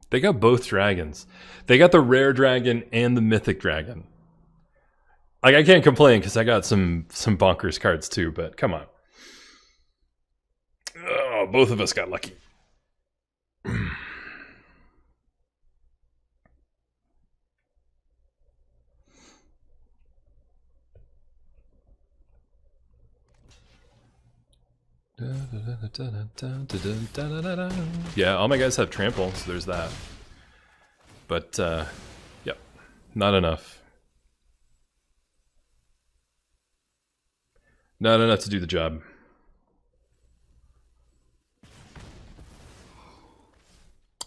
They got both dragons. They got the rare dragon and the mythic dragon. Like, I can't complain because I got some bonkers cards too, but come on. Oh, both of us got lucky. Yeah, all my guys have trample, so there's that. But, yep, not enough. Not enough to do the job.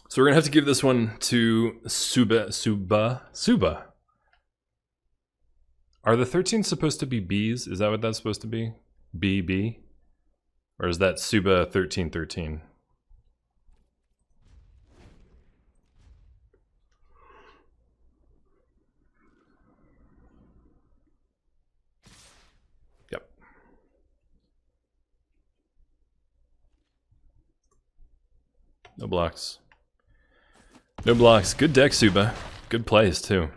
So we're gonna have to give this one to Suba. Are the 13 supposed to be Bs? Is that what that's supposed to be? BB? Or is that Suba 1313? No blocks. No blocks. Good deck, Suba. Good plays, too.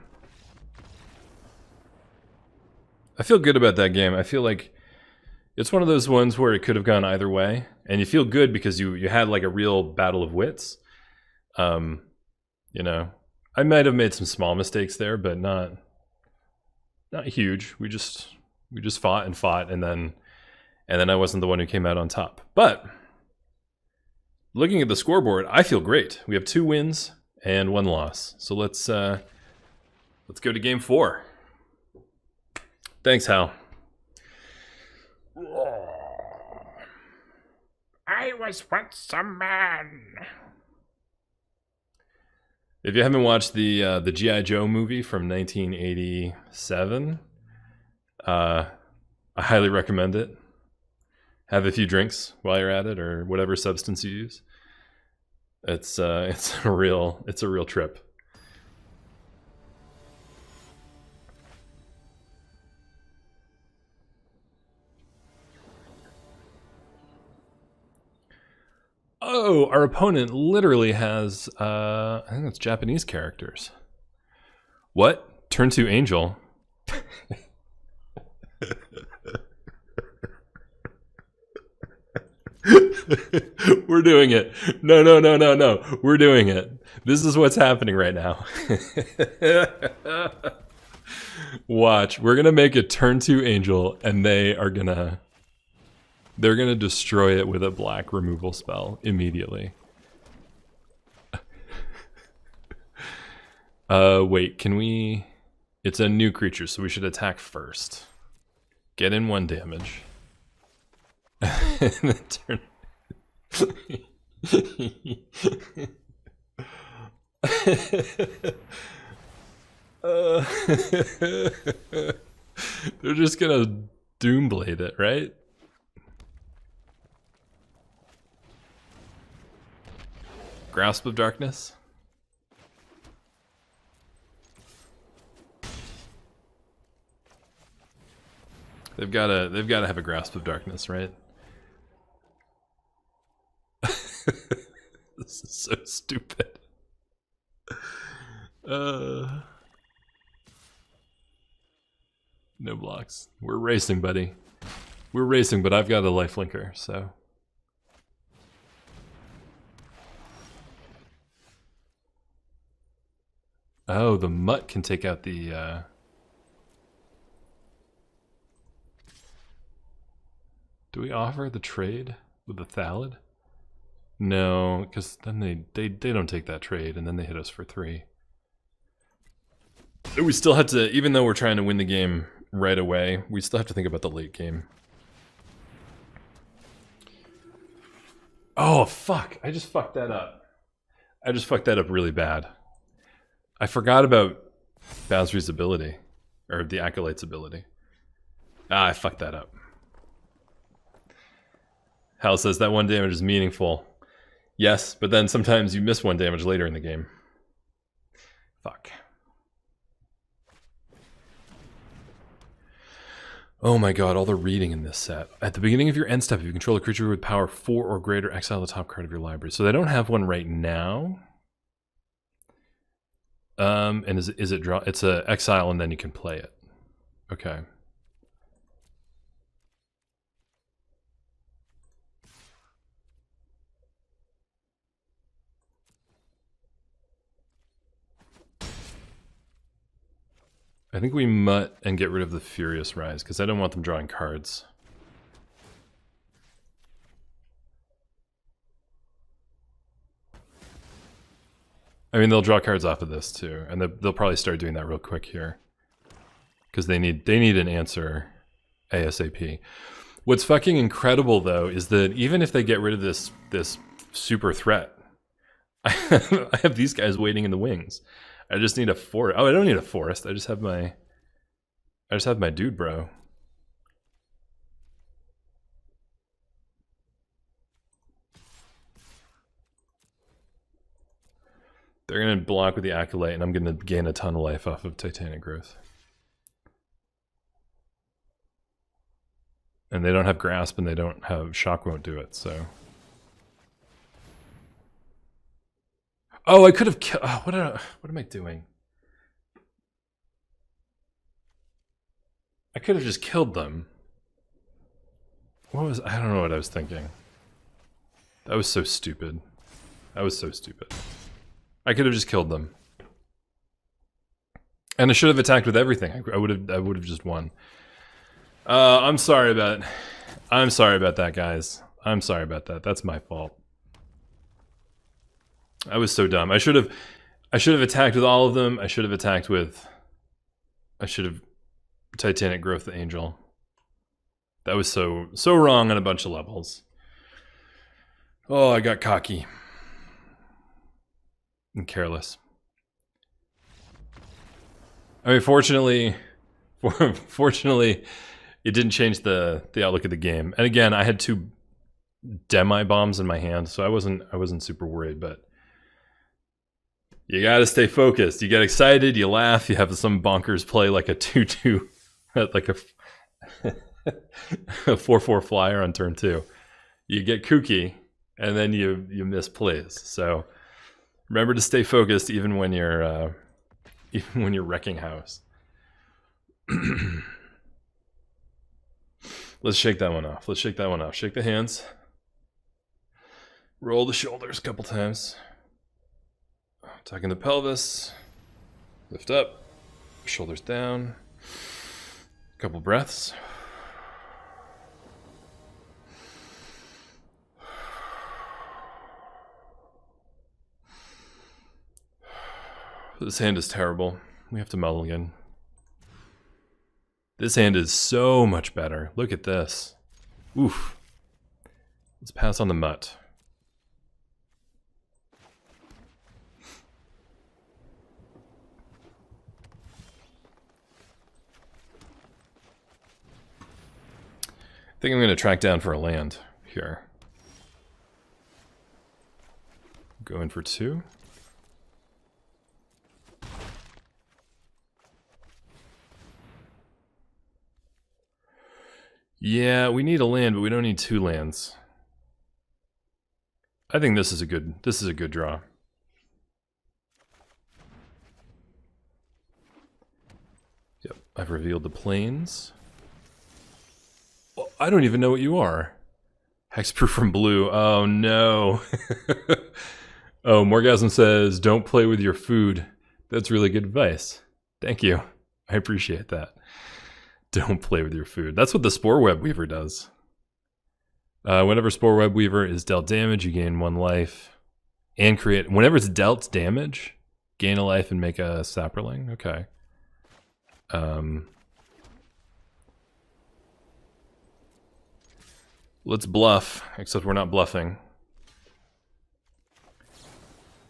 I feel good about that game. I feel like it's one of those ones where it could have gone either way. And you feel good because you had like a real battle of wits. You know, I might have made some small mistakes there, but not huge. We just fought and fought, and then I wasn't the one who came out on top. But looking at the scoreboard, I feel great. We have 2 wins and 1 loss. So let's go to game 4. Thanks, Hal. I was once a man. If you haven't watched the G.I. Joe movie from 1987, I highly recommend it. Have a few drinks while you're at it, or whatever substance you use. It's a real trip. Oh, our opponent literally has, I think it's Japanese characters. What? Turn to Angel. We're doing it. No. We're doing it. This is what's happening right now. Watch. We're going to make a turn to Angel, and they're going to destroy it with a black removal spell immediately. Wait, can we... It's a new creature, so we should attack first. Get in 1 damage. And then turn... They're just gonna Doomblade it, right? Grasp of Darkness? They've gotta have a Grasp of Darkness, right? This is so stupid. No blocks. We're racing, buddy. We're racing, but I've got a lifelinker, so... Oh, the mutt can take out the, Do we offer the trade with the Thallid? No, because then they don't take that trade, and then they hit us for 3. We still have to, even though we're trying to win the game right away, we still have to think about the late game. Oh, fuck. I just fucked that up. I just fucked that up really bad. I forgot about Basri's ability, or the Acolyte's ability. Ah, I fucked that up. Hal says that 1 damage is meaningful. Yes, but then sometimes you miss 1 damage later in the game. Fuck. Oh my god, all the reading in this set. At the beginning of your end step, if you control a creature with power 4 or greater, exile the top card of your library. So they don't have one right now. And is it draw? It's a exile and then you can play it. Okay. I think we mutt and get rid of the Furious Rise, because I don't want them drawing cards. I mean, they'll draw cards off of this too, and they'll probably start doing that real quick here. Because they need an answer ASAP. What's fucking incredible though is that even if they get rid of this super threat, I have these guys waiting in the wings. I just need a forest. Oh, I don't need a forest. I just have my dude, bro. They're gonna block with the Acolyte, and I'm gonna gain a ton of life off of Titanic Growth. And they don't have Grasp, and they don't have Shock won't do it, so... Oh, I could have killed. Oh, what am I doing? I could have just killed them. I don't know what I was thinking. That was so stupid. That was so stupid. I could have just killed them. And I should have attacked with everything. I would have just won. I'm sorry about that, guys. I'm sorry about that. That's my fault. I was so dumb. I should have attacked with all of them. I should have Titanic Growth the Angel. That was so wrong on a bunch of levels. Oh, I got cocky and careless. I mean, fortunately, it didn't change the outlook of the game. And again, I had 2 demi bombs in my hand, so I wasn't super worried. But you gotta stay focused. You get excited, you laugh, you have some bonkers play like a 2-2, like a 4-4 flyer on turn 2. You get kooky, and then you miss plays. So remember to stay focused even when you're wrecking house. Let's shake that one off. Shake the hands. Roll the shoulders a couple times. Tucking the pelvis. Lift up. Shoulders down. Couple breaths. This hand is terrible. We have to mulligan. This hand is so much better. Look at this. Oof. Let's pass on the mutt. I think I'm going to track down for a land here. Go in for 2. Yeah, we need a land, but we don't need 2 lands. I think this is a good draw. Yep, I've revealed the plains. Well, I don't even know what you are. Hexproof from blue. Oh no. Oh, Morgasm says, don't play with your food. That's really good advice. Thank you. I appreciate that. Don't play with your food. That's what the Spore Web Weaver does. Whenever Spore Web Weaver is dealt damage, you gain 1 life. And create... Whenever it's dealt damage, gain a life and make a sapperling. Okay. Let's bluff, except we're not bluffing.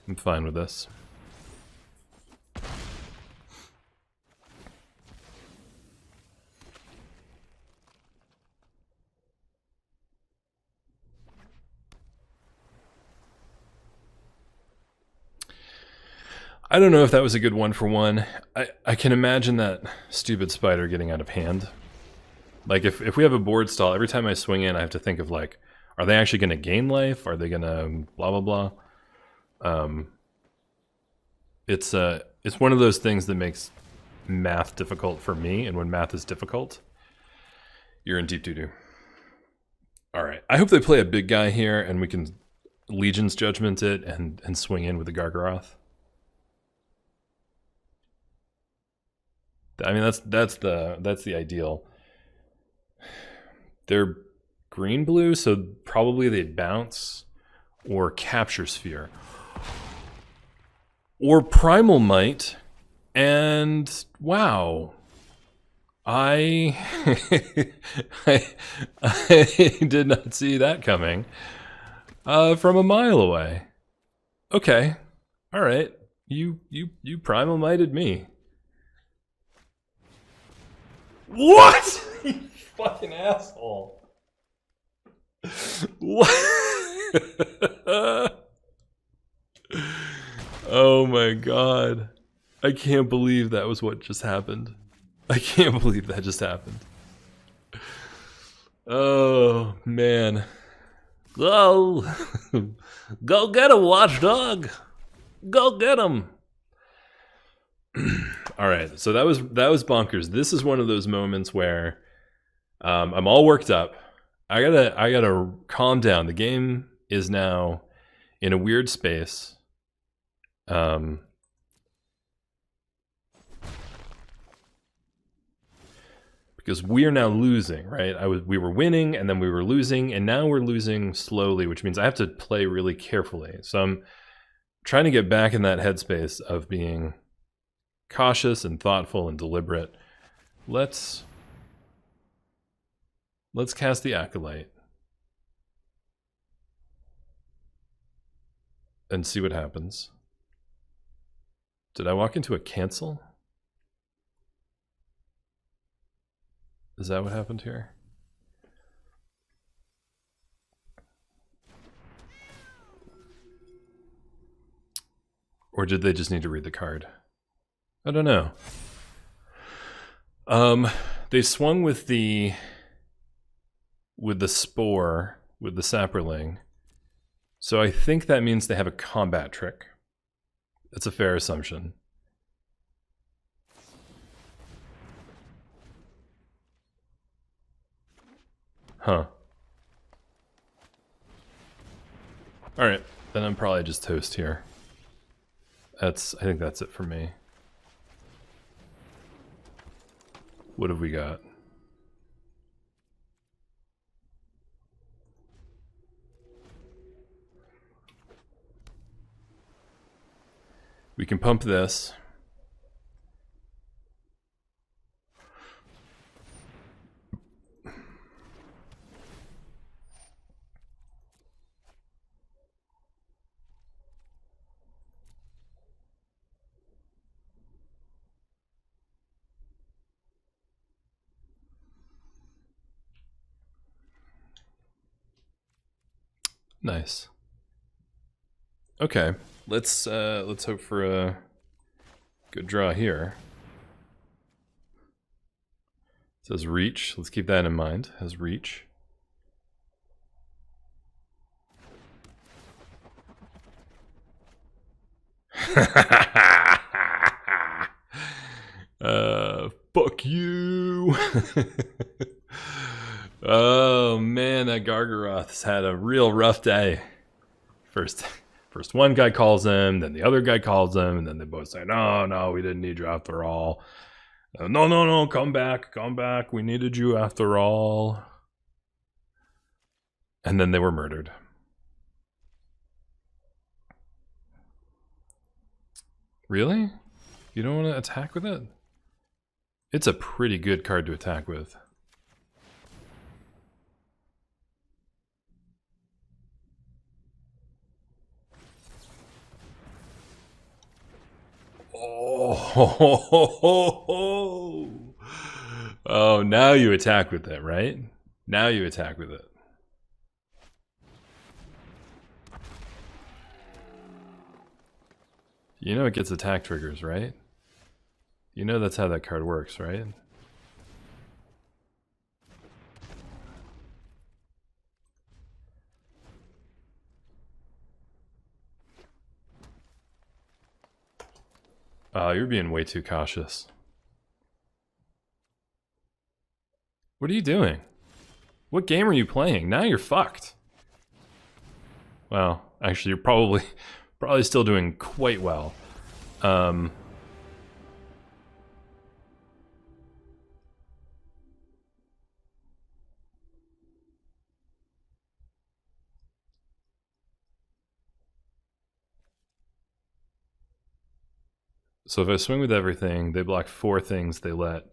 I'm fine with this. I don't know if that was a good 1-for-1. I can imagine that stupid spider getting out of hand. Like, if we have a board stall, every time I swing in, I have to think of, like, are they actually going to gain life? Are they going to blah, blah, blah? It's one of those things that makes math difficult for me, and when math is difficult, you're in deep doo-doo. All right. I hope they play a big guy here, and we can Legion's Judgment it and swing in with the Gargaroth. I mean, that's the ideal. They're green-blue, so probably they'd bounce or capture sphere. Or Primal Might, and wow. I did not see that coming from a mile away. Okay. All right. You Primal Mighted me. What? You fucking asshole. What? Oh my god. I can't believe that was what just happened. I can't believe that just happened. Oh man. Go get a watchdog. Go get him. All right, so that was bonkers. This is one of those moments where I'm all worked up. I gotta calm down. The game is now in a weird space. Because we are now losing, right? We were winning, and then we were losing, and now we're losing slowly, which means I have to play really carefully. So I'm trying to get back in that headspace of being cautious and thoughtful and deliberate. Let's cast the Acolyte and see what happens. Did I walk into a cancel? Is that what happened here? Or did they just need to read the card? I don't know. They swung with the spore, with the sapperling. So I think that means they have a combat trick. That's a fair assumption. Huh. Alright, then I'm probably just toast here. I think that's it for me. What have we got? We can pump this. Nice. Okay, let's hope for a good draw here. It says reach. Let's keep that in mind. It has reach. Fuck you. Oh man, that Gargaroth's had a real rough day. First one guy calls him, then the other guy calls him, and then they both say, no, we didn't need you after all. No, come back, we needed you after all. And then they were murdered. Really? You don't want to attack with it? It's a pretty good card to attack with. Oh, now you attack with it, right? Now you attack with it. You know it gets attack triggers, right? You know that's how that card works, right? Oh, you're being way too cautious. What are you doing? What game are you playing? Now you're fucked. Well, actually, you're probably still doing quite well. So if I swing with everything, they block 4 things, they let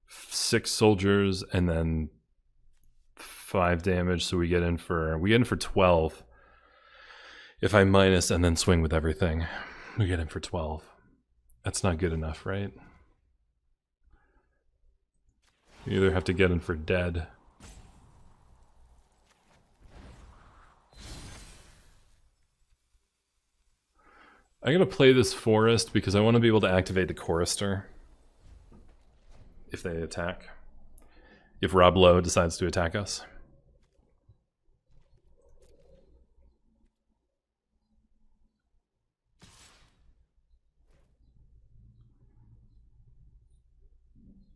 6 soldiers and then 5 damage, so we get in for 12. If I minus and then swing with everything, we get in for 12. That's not good enough, right? You either have to get in for dead. I'm gonna play this forest because I want to be able to activate the chorister if they attack. If Rob Lowe decides to attack us.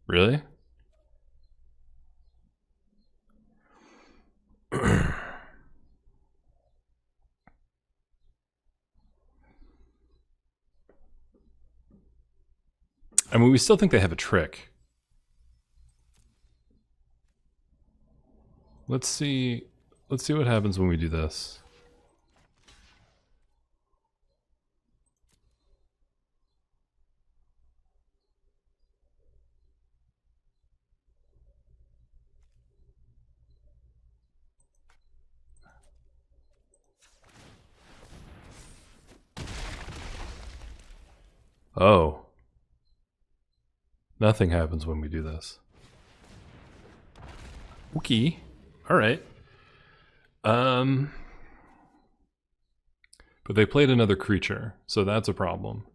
Really? I mean, we still think they have a trick. Let's see what happens when we do this. Oh. Nothing happens when we do this. Okay. Alright. But they played another creature, so that's a problem.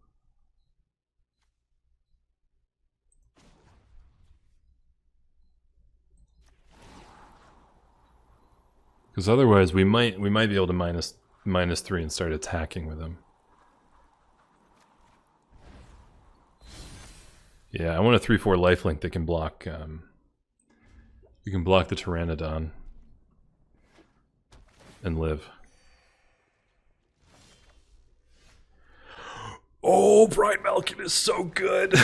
Because otherwise we might be able to -3 and start attacking with them. Yeah, I want a 3/4 lifelink that can block. You can block the Pteranodon and live. Oh, Pride Malkin is so good.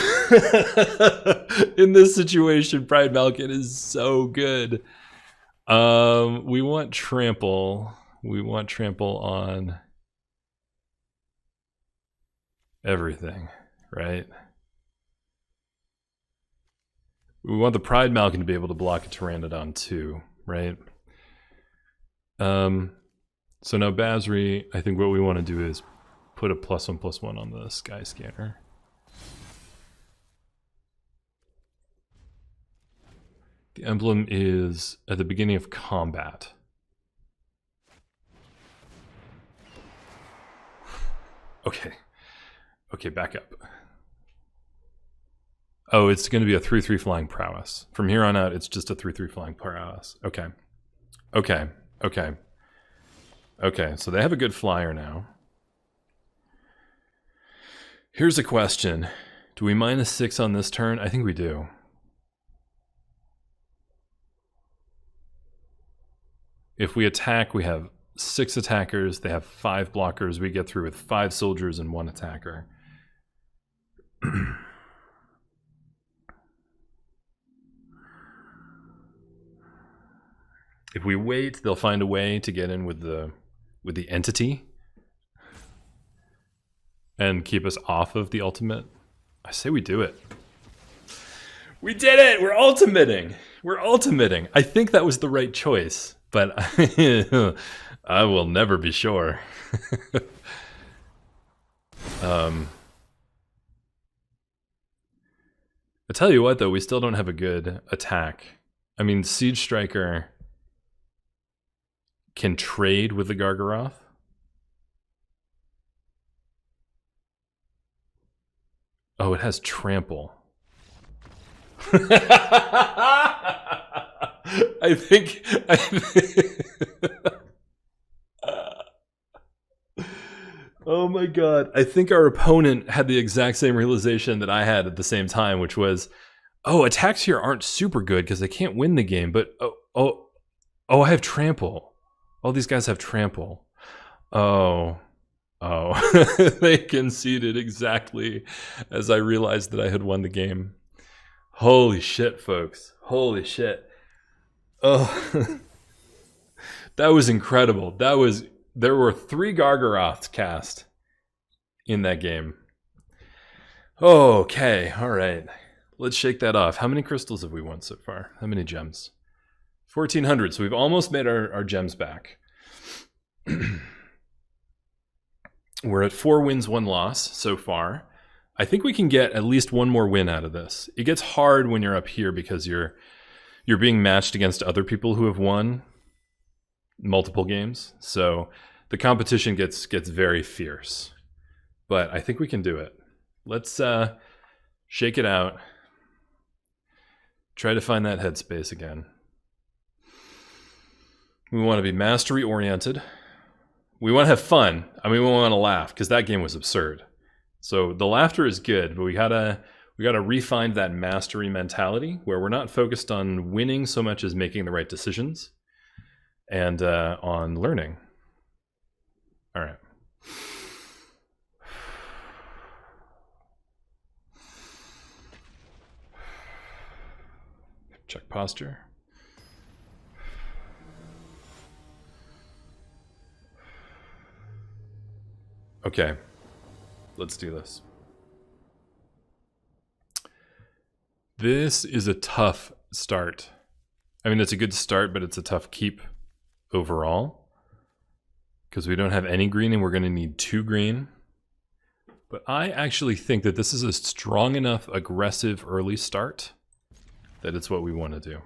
In this situation, Pride Malkin is so good. We want trample. We want trample on everything, right? We want the Pride Malkin to be able to block a Pteranodon too, right? So now Basri, I think what we want to do is put a +1/+1 on the Sky Scanner. The emblem is at the beginning of combat. Okay. Okay, back up. Oh, it's going to be a 3/3 flying prowess. From here on out, it's just a 3/3 flying prowess. Okay. Okay. Okay. Okay, so they have a good flyer now. Here's a question. Do we -6 on this turn? I think we do. If we attack, we have 6 attackers. They have 5 blockers. We get through with 5 soldiers and 1 attacker. If we wait, they'll find a way to get in with the entity and keep us off of the ultimate. I say we do it. We did it! We're ultimating! We're ultimating. I think that was the right choice, but I will never be sure. I tell you what, though, we still don't have a good attack. I mean, Siege Striker can trade with the Gargaroth. Oh, it has trample. I think oh my god. I think our opponent had the exact same realization that I had at the same time, which was, oh, attacks here aren't super good because they can't win the game, but oh, I have trample. All these guys have trample. Oh. They conceded exactly as I realized that I had won the game. Holy shit, folks. Holy shit. Oh. That was incredible. There were 3 Gargaroths cast in that game. Okay, alright. Let's shake that off. How many crystals have we won so far? How many gems? 1,400, so we've almost made our gems back. We're at 4 wins, 1 loss so far. I think we can get at least 1 more win out of this. It gets hard when you're up here because you're being matched against other people who have won multiple games. So the competition gets very fierce. But I think we can do it. Let's shake it out. Try to find that headspace again. We want to be mastery oriented. We want to have fun. I mean, we want to laugh because that game was absurd. So the laughter is good, but we gotta We got to refine that mastery mentality where we're not focused on winning so much as making the right decisions and on learning. All right. Check posture. Okay, let's do this. This is a tough start. I mean, it's a good start, but it's a tough keep overall. Because we don't have any green and we're going to need 2 green. But I actually think that this is a strong enough aggressive early start that it's what we want to do.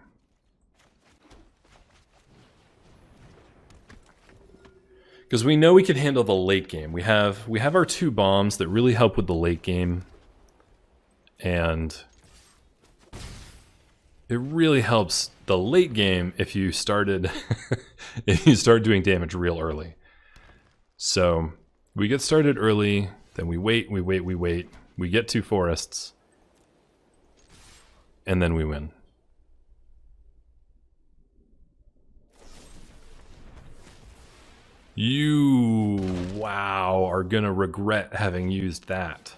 Because we know we can handle the late game. We have our 2 bombs that really help with the late game. And it really helps the late game if you started if you start doing damage real early. So we get started early, then we wait, we get 2 forests, and then we win. You, wow, are gonna regret having used that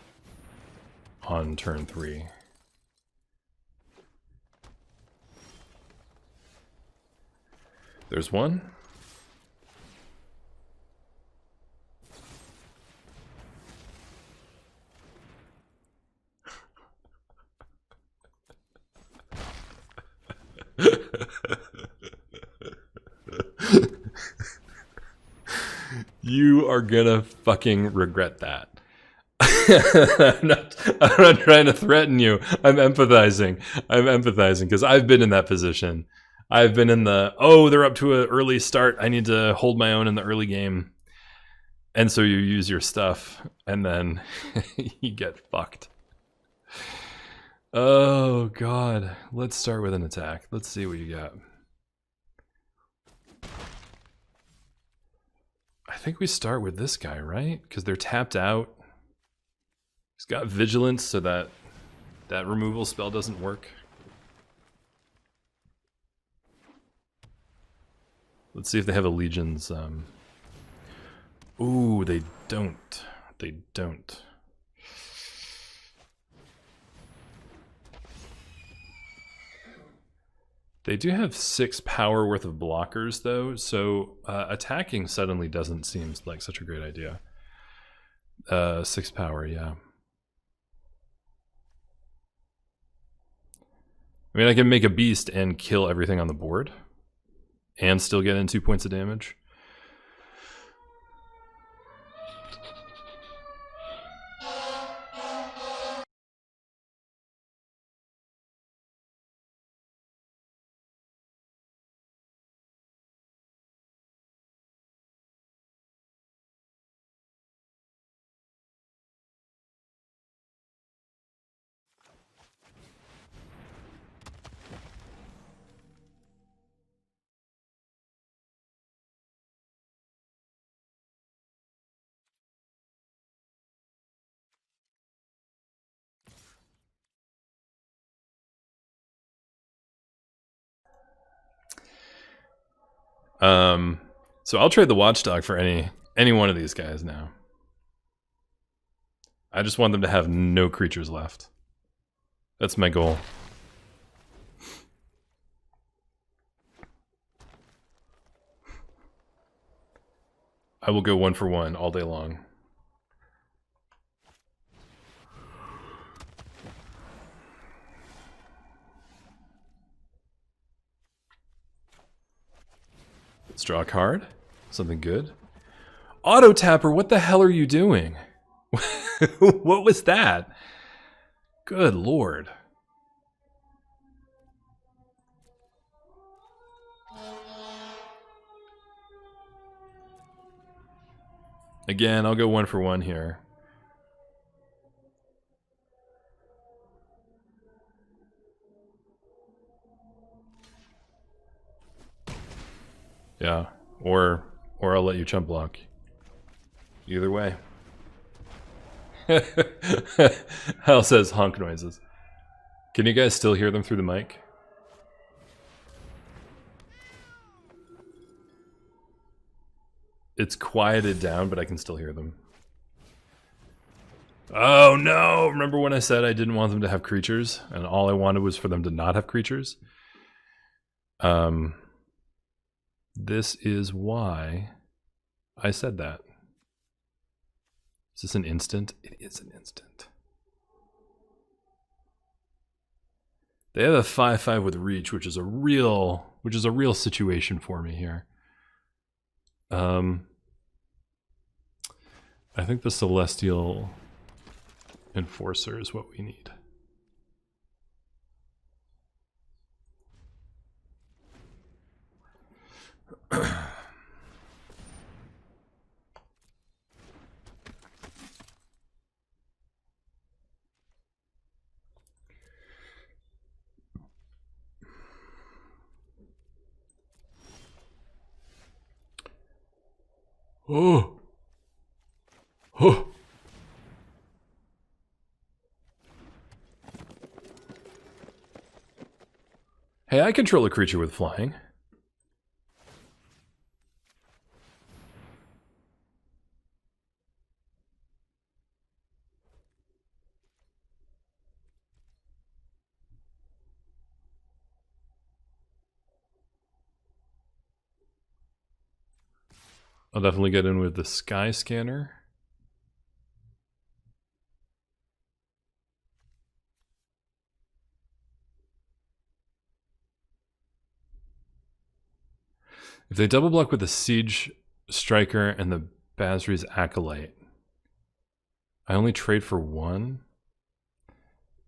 on turn 3. There's one. You are gonna fucking regret that. I'm not trying to threaten you. I'm empathizing. Because I've been in that position. I've been in the, oh, they're up to an early start. I need to hold my own in the early game. And so you use your stuff, and then you get fucked. Oh, God. Let's start with an attack. Let's see what you got. I think we start with this guy, right? Because they're tapped out. He's got vigilance so that that removal spell doesn't work. Let's see if they have a Legion's. Ooh, they don't. They don't. They do have 6 power worth of blockers, though, so attacking suddenly doesn't seem like such a great idea. 6 power, yeah. I mean, I can make a beast and kill everything on the board, and still get in 2 points of damage. So I'll trade the Watchdog for any one of these guys now. I just want them to have no creatures left. That's my goal. I will go 1 for 1 all day long. Let's draw a card. Something good. Auto Tapper, what the hell are you doing? What was that? Good lord. Again, I'll go 1 for 1 here. Yeah, or I'll let you chump block. Either way. Hal says honk noises. Can you guys still hear them through the mic? It's quieted down, but I can still hear them. Oh no! Remember when I said I didn't want them to have creatures, and all I wanted was for them to not have creatures? This is why I said that. Is this an instant? It is an instant. They have a 5/5 with reach, which is a real situation for me here. I think the Celestial Enforcer is what we need. Oh. Oh. Hey, I control a creature with flying. I'll definitely get in with the Sky Scanner. If they double block with the Siege Striker and the Basri's Acolyte, I only trade for one?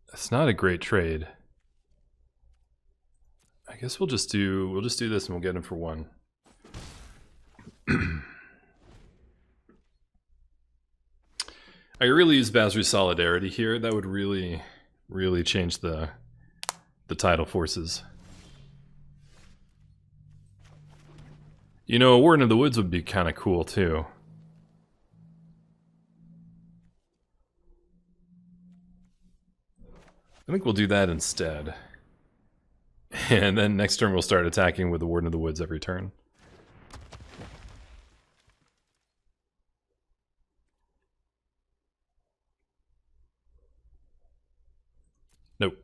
That's not a great trade. I guess we'll just do this and we'll get him for one. I really use Basri's Solidarity here. That would really change the tidal forces. You know, a Warden of the Woods would be kind of cool too. I think we'll do that instead. And then next turn we'll start attacking with the Warden of the Woods every turn. Nope.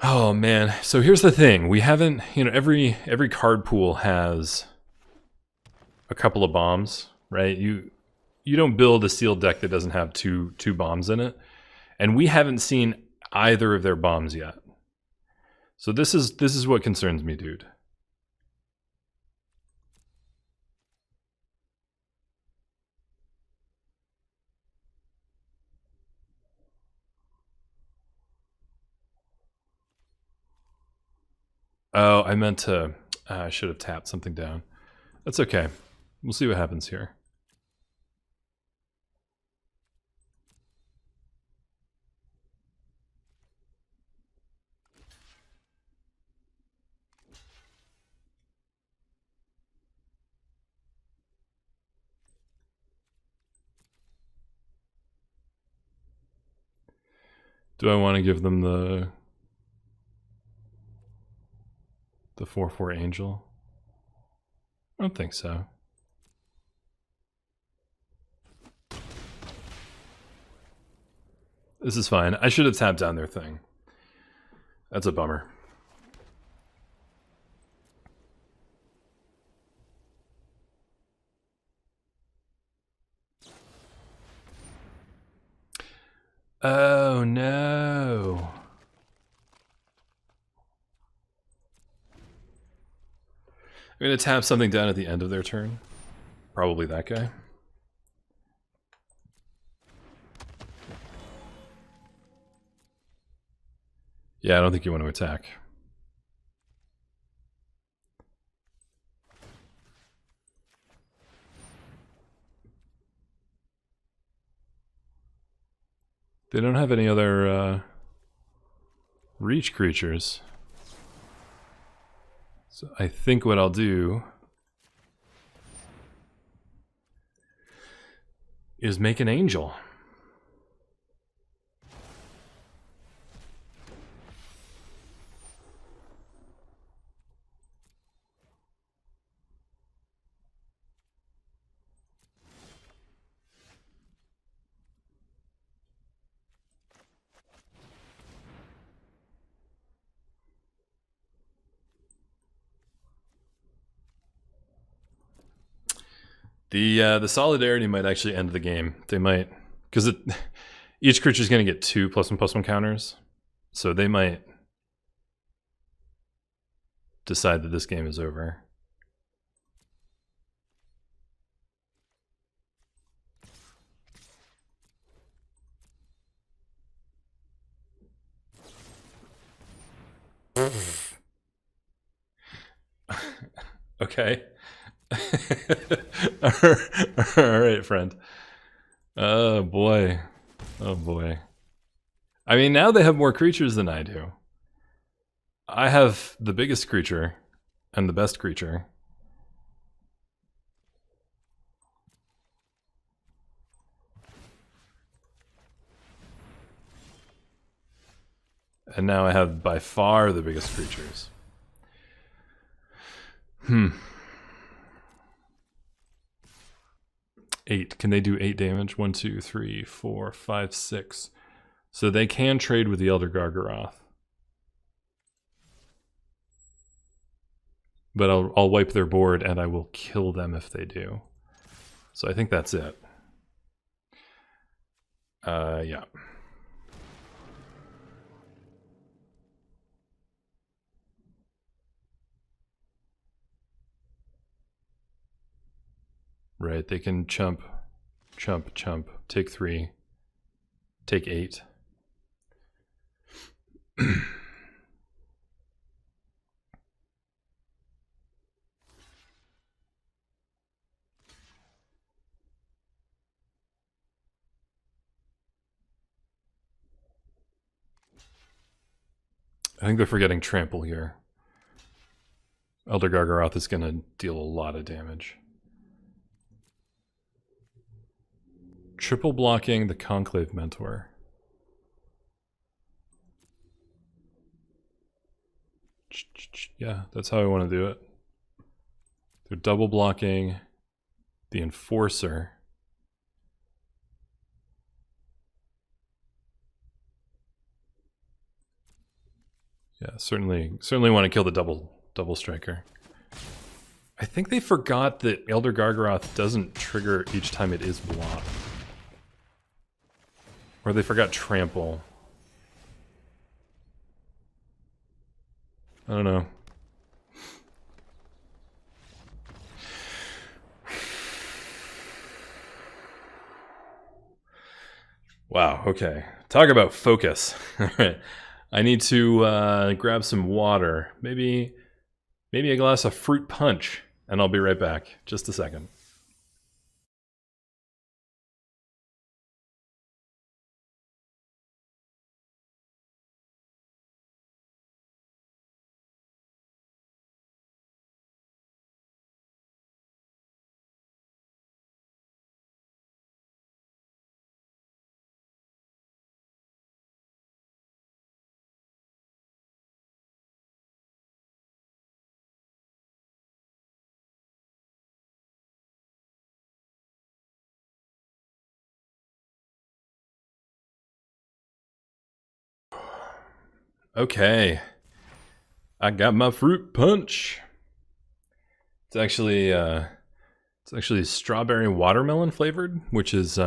Oh man, so here's the thing. We haven't, you know, every card pool has a couple of bombs, right? You don't build a sealed deck that doesn't have two bombs in it. And we haven't seen either of their bombs yet. So this is what concerns me, dude. Oh, I meant to... I should have tapped something down. That's okay. We'll see what happens here. Do I want to give them the 4/4 Angel? I don't think so. This is fine. I should have tapped down their thing. That's a bummer. Oh no. I'm going to tap something down at the end of their turn. Probably that guy. Yeah, I don't think you want to attack. They don't have any other reach creatures. So I think what I'll do is make an angel. The solidarity might actually end the game. They might, because each creature is going to get 2 +1/+1 counters, so they might decide that this game is over. Okay. All right, friend. Oh boy. Oh boy. I mean, now they have more creatures than I do. I have the biggest creature and the best creature. And now I have by far the biggest creatures. 8. Can they do 8 damage? 1, 2, 3, 4, 5, 6. So they can trade with the Elder Gargaroth. But I'll wipe their board and I will kill them if they do. So I think that's it. Yeah. Right, they can chump, chump, chump, take 3, take 8. I think they're forgetting trample here. Elder Gargaroth is going to deal a lot of damage. Triple blocking the Conclave Mentor. Yeah, that's how I want to do it. They're double blocking the Enforcer. Yeah, certainly want to kill the double striker. I think they forgot that Elder Gargaroth doesn't trigger each time it is blocked. Or they forgot trample. I don't know. Wow, okay. Talk about focus. Alright. I need to grab some water. Maybe a glass of fruit punch. And I'll be right back. Just a second. Okay. I got my fruit punch. It's actually strawberry watermelon flavored, which is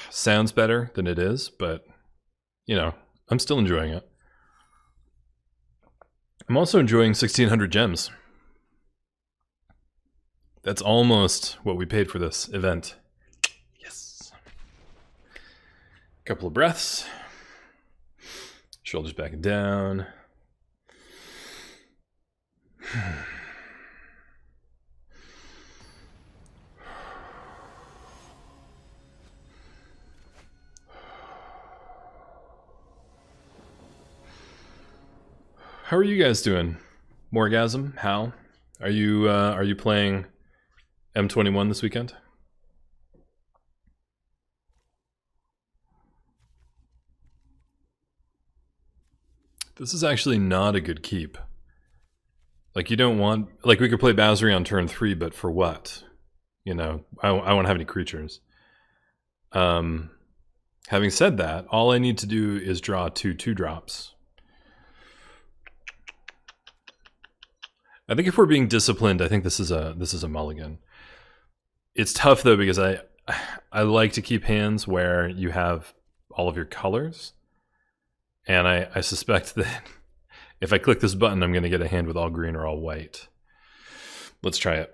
sounds better than it is, but you know, I'm still enjoying it. I'm also enjoying 1600 gems. That's almost what we paid for this event. Yes. Couple of breaths. Shoulders back and down. How are you guys doing? Morgasm? Hal? Are you playing M21 this weekend? This is actually not a good keep. Like, you don't want... Like, we could play Basri on turn 3, but for what? You know, I won't have any creatures. Having said that, all I need to do is draw 2 2-drops. I think if we're being disciplined, I think this is a mulligan. It's tough though because I like to keep hands where you have all of your colors, and I suspect that if I click this button, I'm going to get a hand with all green or all white. Let's try it.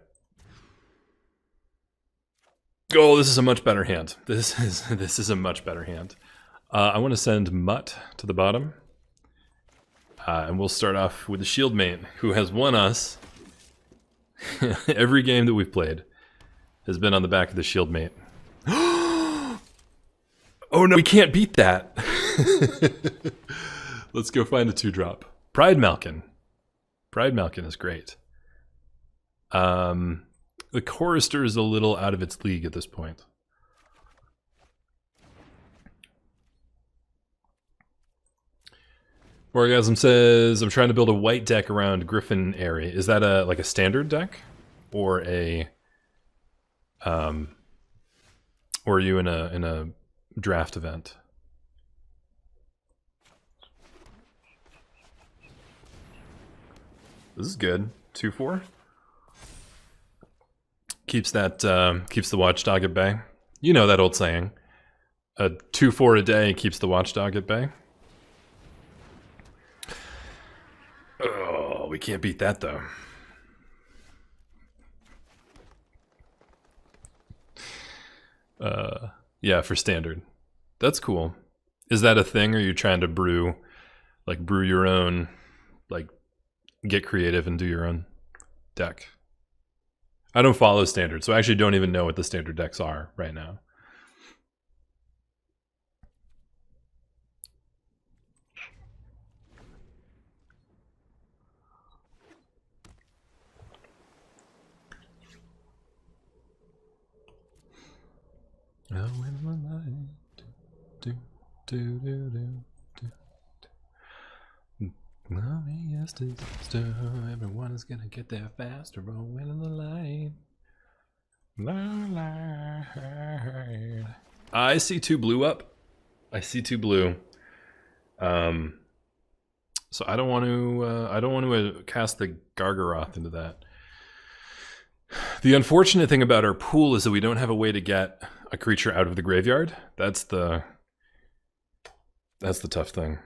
Oh, this is a much better hand. This is a much better hand. I want to send Mutt to the bottom. And we'll start off with the shield mate, who has won us. Every game that we've played has been on the back of the shield mate. Oh no, we can't beat that. Let's go find a 2-drop. Pride Malkin. Pride Malkin is great. The Chorister is a little out of its league at this point. Orgasm says, I'm trying to build a white deck around Griffin area. Is that like a standard deck? Or a or are you in a draft event? This is good. 2-4. Keeps that keeps the watchdog at bay. You know that old saying. A 2-4 a day keeps the watchdog at bay. Oh, we can't beat that though. Yeah, for standard. That's cool. Is that a thing, or are you trying to brew your own, like, get creative and do your own deck? I don't follow standard, so I actually don't even know what the standard decks are right now. Oh, when the light do do do do do. Yes, everyone is gonna get there faster. Oh, when the light. I see 2 blue up. I see 2 blue. So I don't want to cast the Gargaroth into that. The unfortunate thing about our pool is that we don't have a way to get a creature out of the graveyard. That's the tough thing.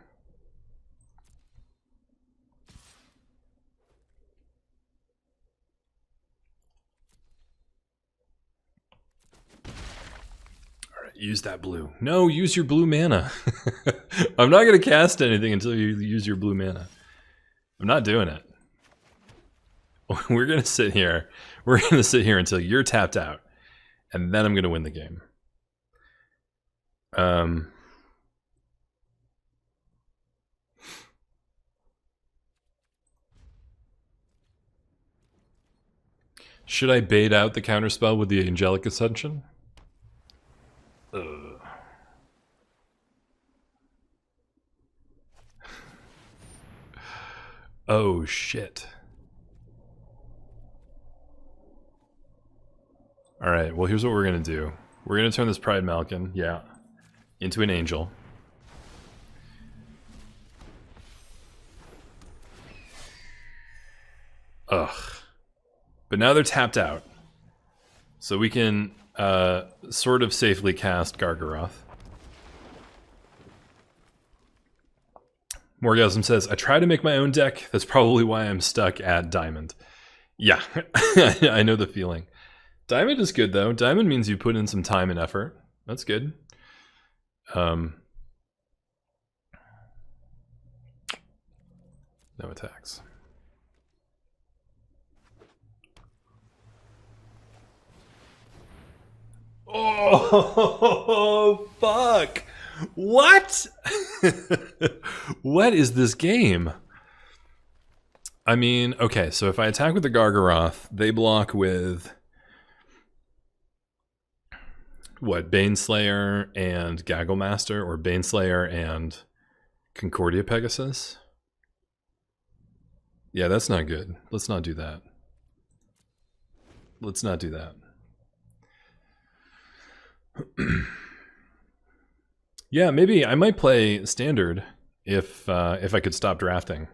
All right, use that blue. No, use your blue mana. I'm not going to cast anything until you use your blue mana. I'm not doing it. We're going to sit here. We're going to sit here until you're tapped out. And then I'm going to win the game. Should I bait out the counterspell with the Angelic Ascension? Oh, shit. Alright, well here's what we're gonna do. We're gonna turn this Pride Malkin, yeah, into an angel. Ugh. But now they're tapped out. So we can sort of safely cast Gargaroth. Morgasm says, I try to make my own deck. That's probably why I'm stuck at Diamond. Yeah, I know the feeling. Diamond is good though. Diamond means you put in some time and effort. That's good. No attacks. Oh, fuck. What? What is this game? I mean, okay, so if I attack with the Gargaroth, they block with what, Baneslayer and Gagglemaster, or Baneslayer and Concordia Pegasus? Yeah, that's not good. Let's not do that. Let's not do that. Yeah, maybe I might play standard if I could stop drafting.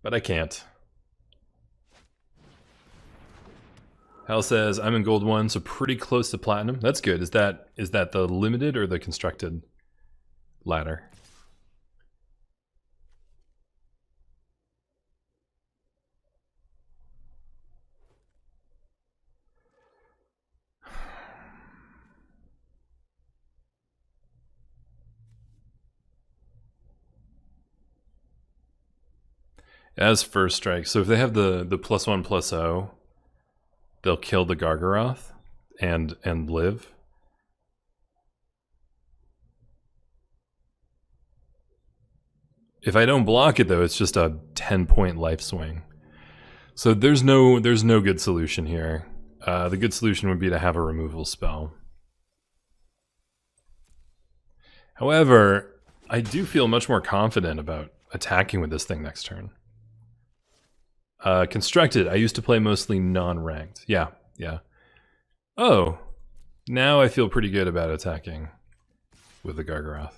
But I can't. Hal says, I'm in gold 1, so pretty close to platinum. That's good. Is that the limited or the constructed ladder? As first strike. So if they have the +1/+0, they'll kill the Gargaroth and live. If I don't block it though, it's just a 10-point life swing. So there's no good solution here. The good solution would be to have a removal spell. However, I do feel much more confident about attacking with this thing next turn. Constructed, I used to play mostly non-ranked. Yeah. Oh, now I feel pretty good about attacking with the Gargaroth.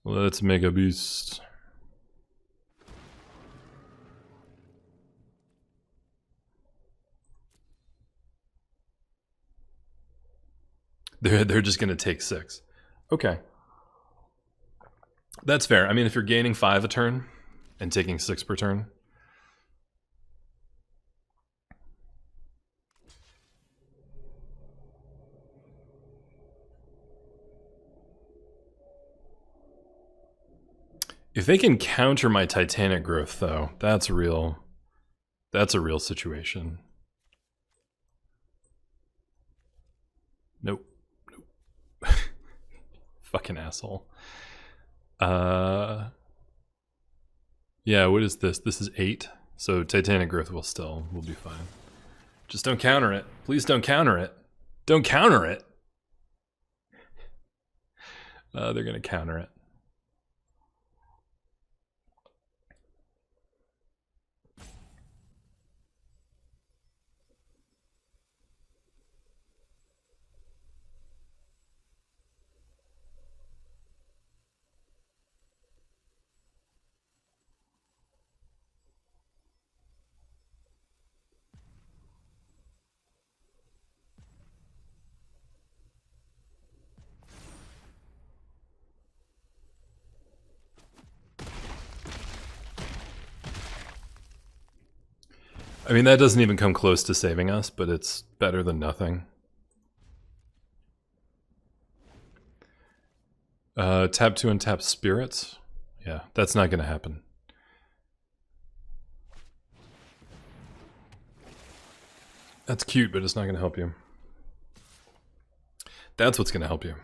Let's make a beast. They're just going to take 6. Okay. That's fair. I mean, if you're gaining 5 a turn and taking 6 per turn. If they can counter my Titanic growth, though, that's a real situation. Nope. Fucking asshole. Yeah, what is this? This is 8. So Titanic growth will be fine. Just don't counter it. Please don't counter it. Don't counter it. They're gonna counter it. I mean, that doesn't even come close to saving us, but it's better than nothing. Tap 2 and tap spirits? Yeah, that's not going to happen. That's cute, but it's not going to help you. That's what's going to help you.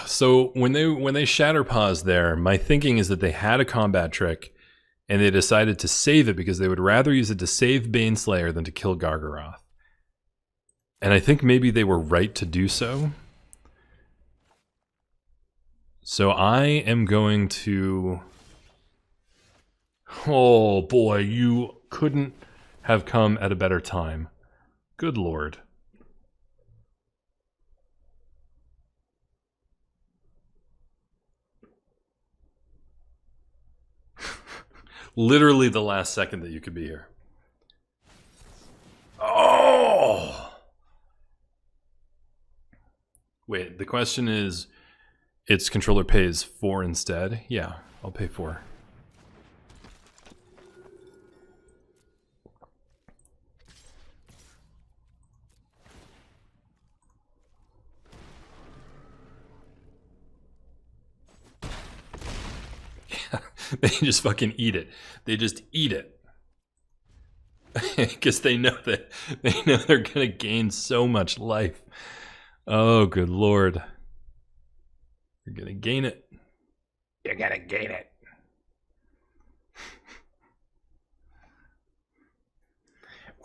So when they shatter pause there, my thinking is that they had a combat trick and they decided to save it because they would rather use it to save Baneslayer than to kill Gargaroth. And I think maybe they were right to do so. So I am going to... Oh boy, you couldn't have come at a better time. Good lord. Literally the last second that you could be here. Oh! Wait, the question is, its controller pays 4 instead? Yeah, I'll pay 4. They just fucking eat it. They just eat it. Because they know they're gonna gain so much life. Oh, good lord. You're gonna gain it. You're gonna gain it.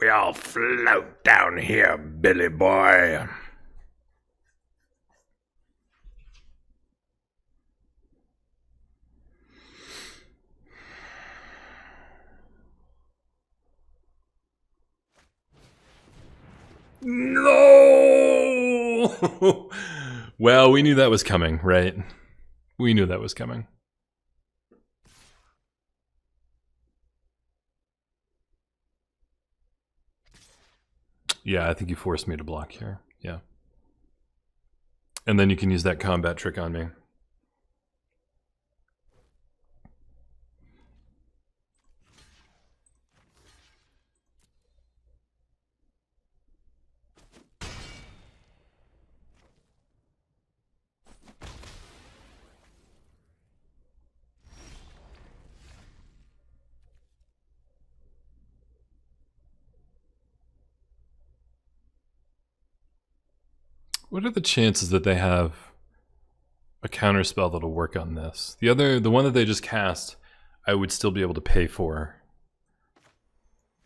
We all float down here, Billy boy. No! Well, we knew that was coming, right? We knew that was coming. Yeah, I think you forced me to block here. Yeah. And then you can use that combat trick on me. What are the chances that they have a counter spell that'll work on this? The one that they just cast, I would still be able to pay for.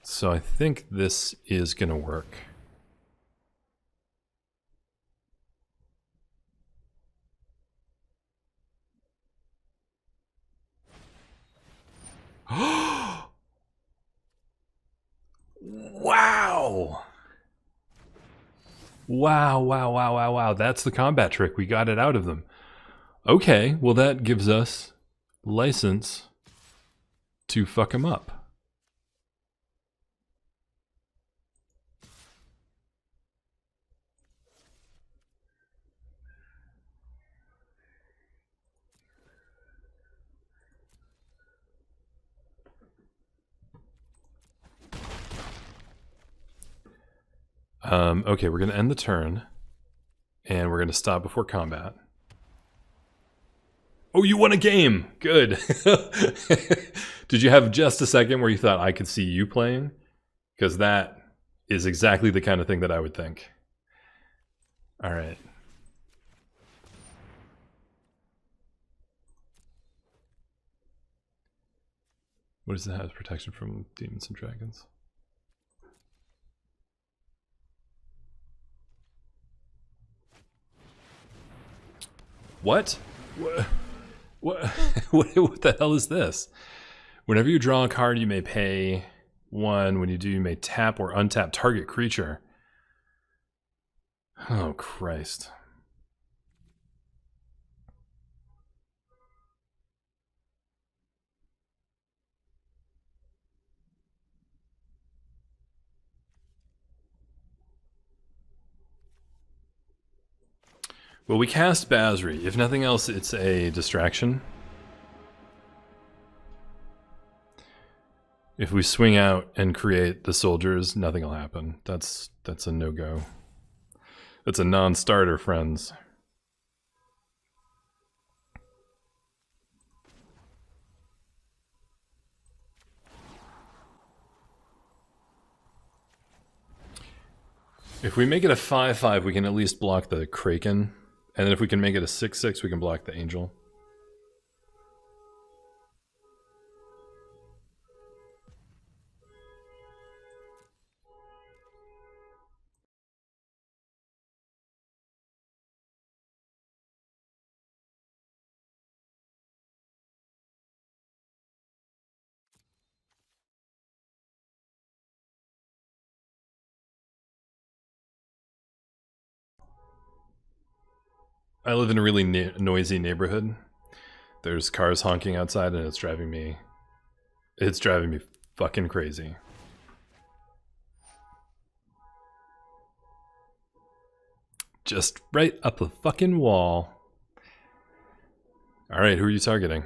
So I think this is gonna work. Wow! Wow. That's the combat trick. We got it out of them. Okay, well that gives us license to fuck them up. Okay, we're going to end the turn, and we're going to stop before combat. Oh, you won a game! Good! Did you have just a second where you thought I could see you playing? Because that is exactly the kind of thing that I would think. Alright. What does it have? Protection from demons and dragons. What? What? What the hell is this? Whenever you draw a card, you may pay 1. When you do, you may tap or untap target creature. Oh, Christ. Well, we cast Basri. If nothing else, it's a distraction. If we swing out and create the soldiers, nothing will happen. That's a no-go. That's a non-starter, friends. If we make it a 5/5, we can at least block the Kraken. And then if we can make it a 6/6, we can block the Angel. I live in a really noisy neighborhood. There's cars honking outside and it's driving me fucking crazy. Just right up the fucking wall. Alright, who are you targeting?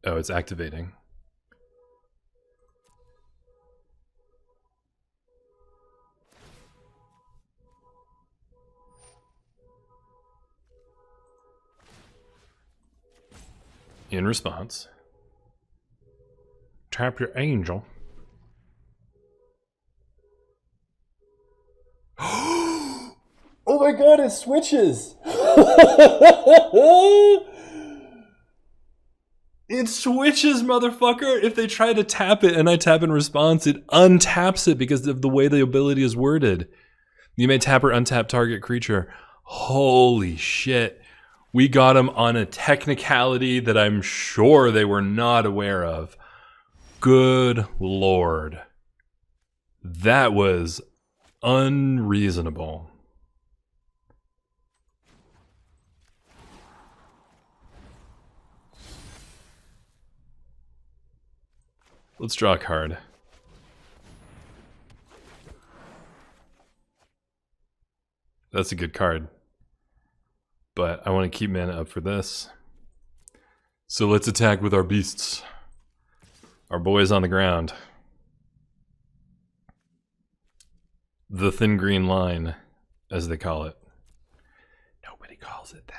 Oh, it's activating. In response, tap your angel. Oh my god, it switches! It switches, motherfucker! If they try to tap it and I tap in response, it untaps it because of the way the ability is worded. You may tap or untap target creature. Holy shit. We got him on a technicality that I'm sure they were not aware of. Good lord. That was unreasonable. Let's draw a card. That's a good card. But I want to keep mana up for this. So let's attack with our beasts. Our boys on the ground. The thin green line, as they call it. Nobody calls it that.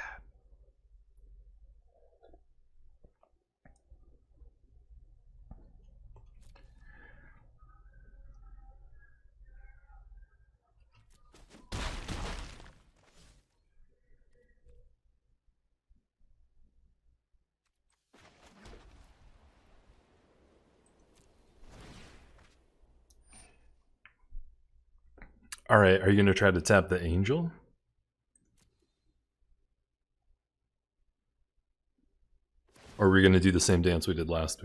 All right, are you going to try to tap the angel? Or are we going to do the same dance we did last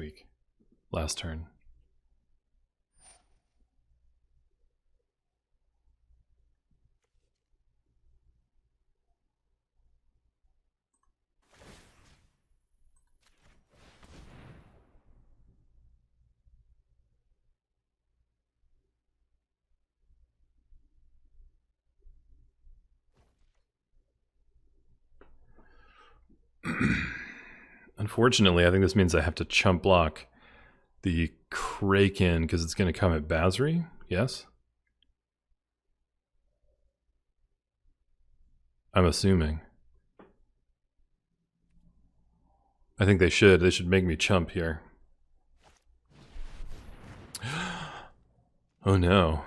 turn? Unfortunately, I think this means I have to chump block the Kraken because it's going to come at Basri. Yes? I'm assuming. I think they should. They should make me chump here. Oh no.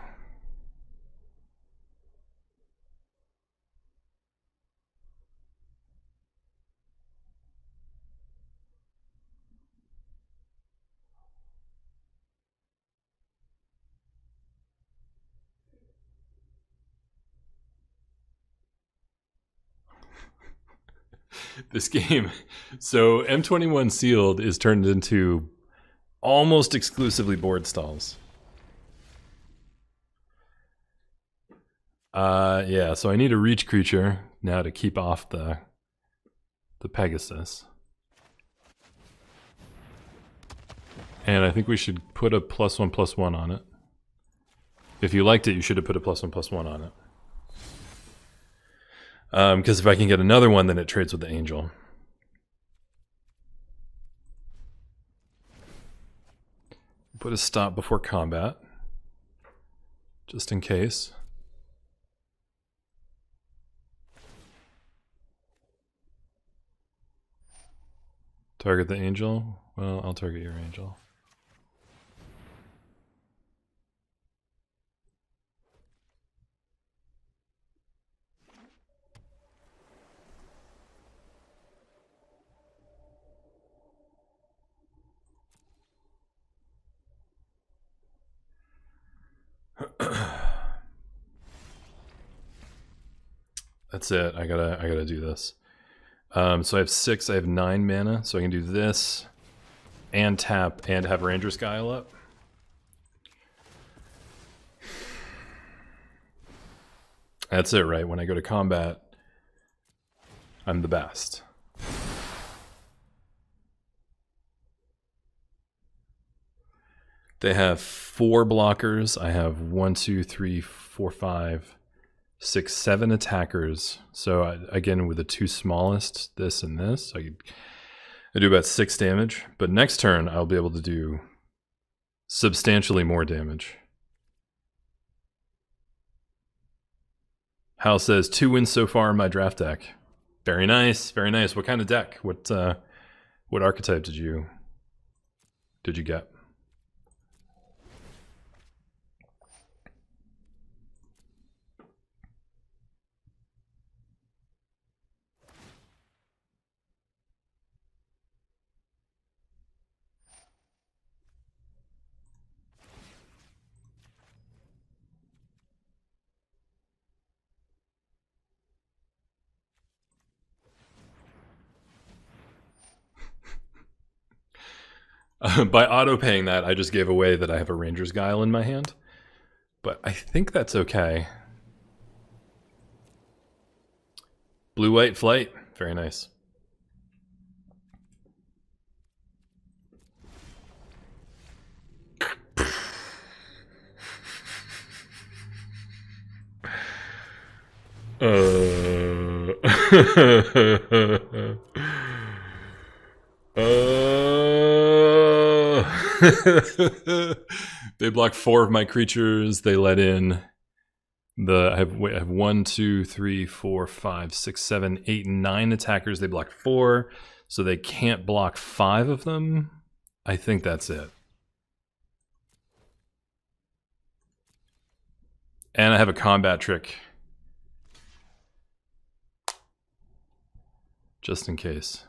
This game. So M21 Sealed is turned into almost exclusively board stalls. Yeah, so I need a reach creature now to keep off the Pegasus. And I think we should put a +1/+1 on it. If you liked it, you should have put a +1/+1 on it. Because if I can get another one, then it trades with the angel. Put a stop before combat, just in case. Target the angel? Well, I'll target your angel. That's it. I gotta do this. So I have 6. I have 9 mana, so I can do this and tap and have Ranger's Guile up. That's it, right? When I go to combat, I'm the best. They have 4 blockers. I have 1, 2, 3, 4, 5, 6, 7 attackers. So again, with the 2 smallest, this and this, I do about 6 damage. But next turn, I'll be able to do substantially more damage. Hal says 2 wins so far in my draft deck. Very nice, very nice. What kind of deck? What archetype did you get? By auto-paying that, I just gave away that I have a Ranger's Guile in my hand. But I think that's okay. Blue-white flight. Very nice. They block 4 of my creatures. They let in I have 1, 2, 3, 4, 5, 6, 7, 8, 9 attackers. They block 4, so they can't block 5 of them. I think that's it. And I have a combat trick. Just in case.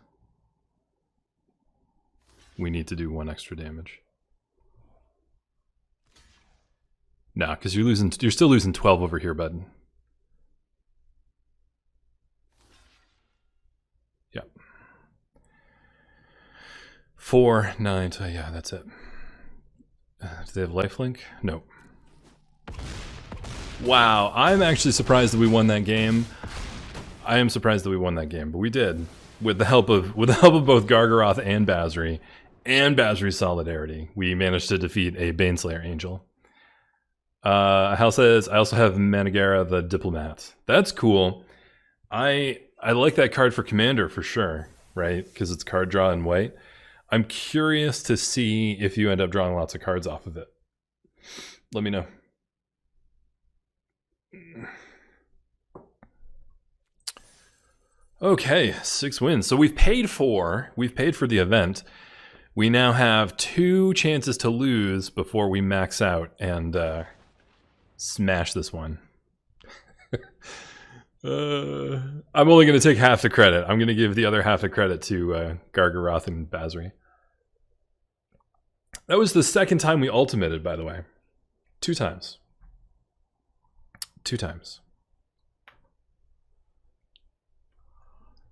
We need to do 1 extra damage. Nah, because you're still losing 12 over here, bud. Yep. 4, 9, yeah, that's it. Do they have lifelink? Nope. Wow, I'm actually surprised that we won that game. I am surprised that we won that game, but we did. With the help of both Gargaroth and Basri's solidarity, we managed to defeat a Baneslayer Angel. Hal says, I also have Managara the Diplomat. That's cool. I like that card for Commander for sure, right? Because it's card draw in white. I'm curious to see if you end up drawing lots of cards off of it. Let me know. Okay, 6 wins. So we've paid for the event. We now have 2 chances to lose before we max out and smash this one. I'm only going to take half the credit. I'm going to give the other half the credit to Gargaroth and Basri. That was the second time we ultimated, by the way. 2 times. 2 times.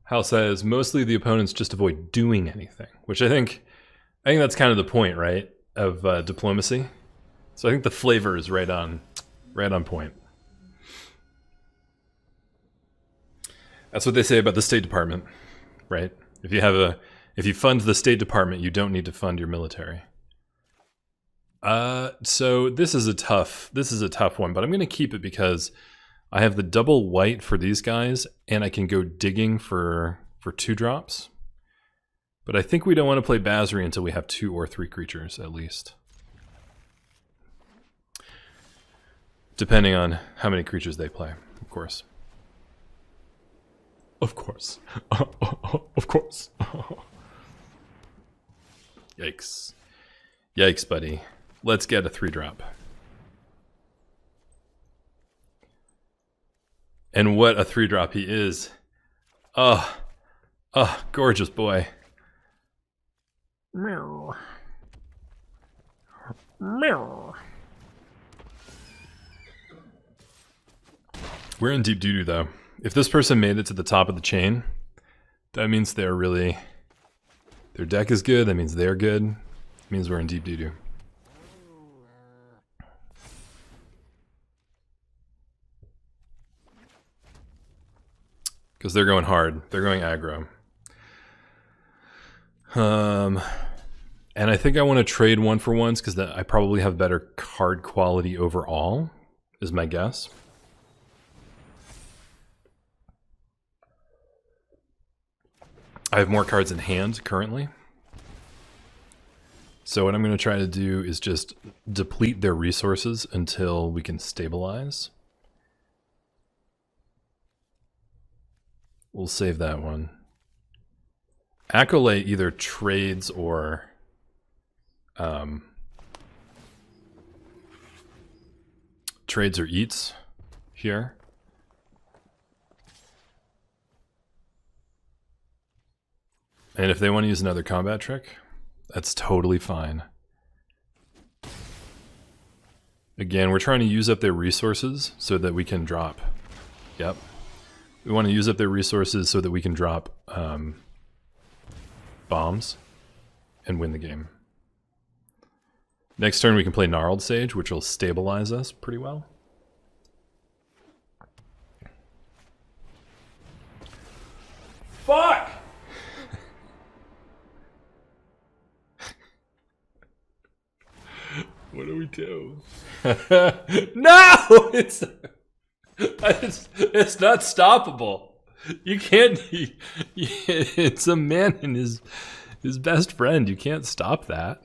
Hal says, mostly the opponents just avoid doing anything, which I think that's kind of the point, right, of diplomacy. So I think the flavor is right on point. That's what they say about the State Department, right? If you fund the State Department, you don't need to fund your military. So this is a tough one, but I'm going to keep it because I have the double white for these guys, and I can go digging for 2 drops. But I think we don't want to play Basri until we have 2 or 3 creatures, at least. Depending on how many creatures they play, of course. Of course. Of course. Yikes. Yikes, buddy. Let's get a 3-drop. And what a 3-drop he is. Oh, gorgeous boy. Meow. Meow. We're in deep doo-doo, though. If this person made it to the top of the chain, that means they're really... Their deck is good, that means they're good. It means we're in deep doo-doo. Because they're going hard. They're going aggro. And I think I want to trade 1-for-1s because I probably have better card quality overall, is my guess. I have more cards in hand currently. So what I'm going to try to do is just deplete their resources until we can stabilize. We'll save that one. Acolyte either trades or eats here. And if they want to use another combat trick, that's totally fine. Again, we're trying to use up their resources so that we can drop. Yep. We want to use up their resources so that we can drop bombs and win the game. Next turn we can play Gnarled Sage, which will stabilize us pretty well. Fuck! What do we do? No! It's... It's not stoppable. You can't. It's a man and his best friend. You can't stop that.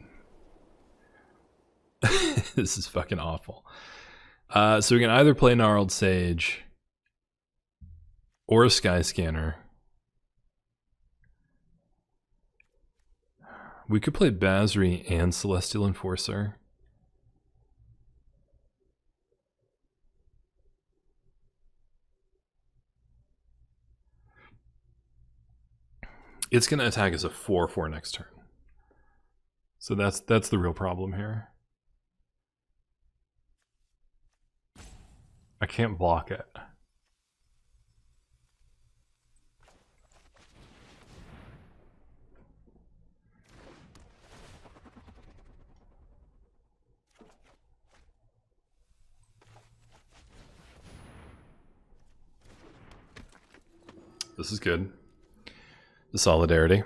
This is fucking awful. So we can either play Gnarled Sage or a Sky Scanner. We could play Basri and Celestial Enforcer. It's going to attack as a 4/4 next turn. So that's the real problem here. I can't block it. This is good. The solidarity.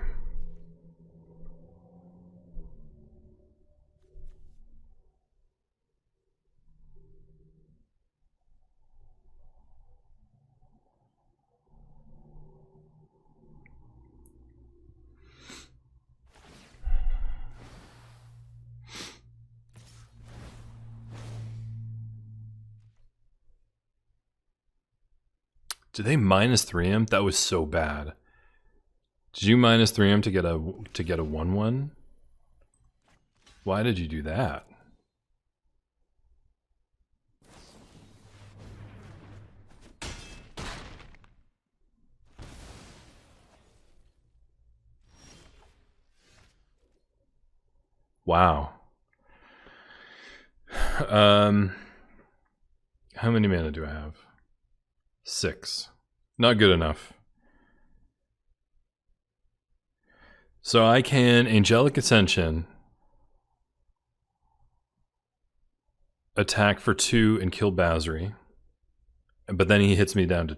Did they minus 3 him? That was so bad. Did you minus 3 him to get a 1/1? Why did you do that? Wow. How many mana do I have? 6. Not good enough. So I can Angelic Ascension, attack for 2 and kill Basri, but then he hits me down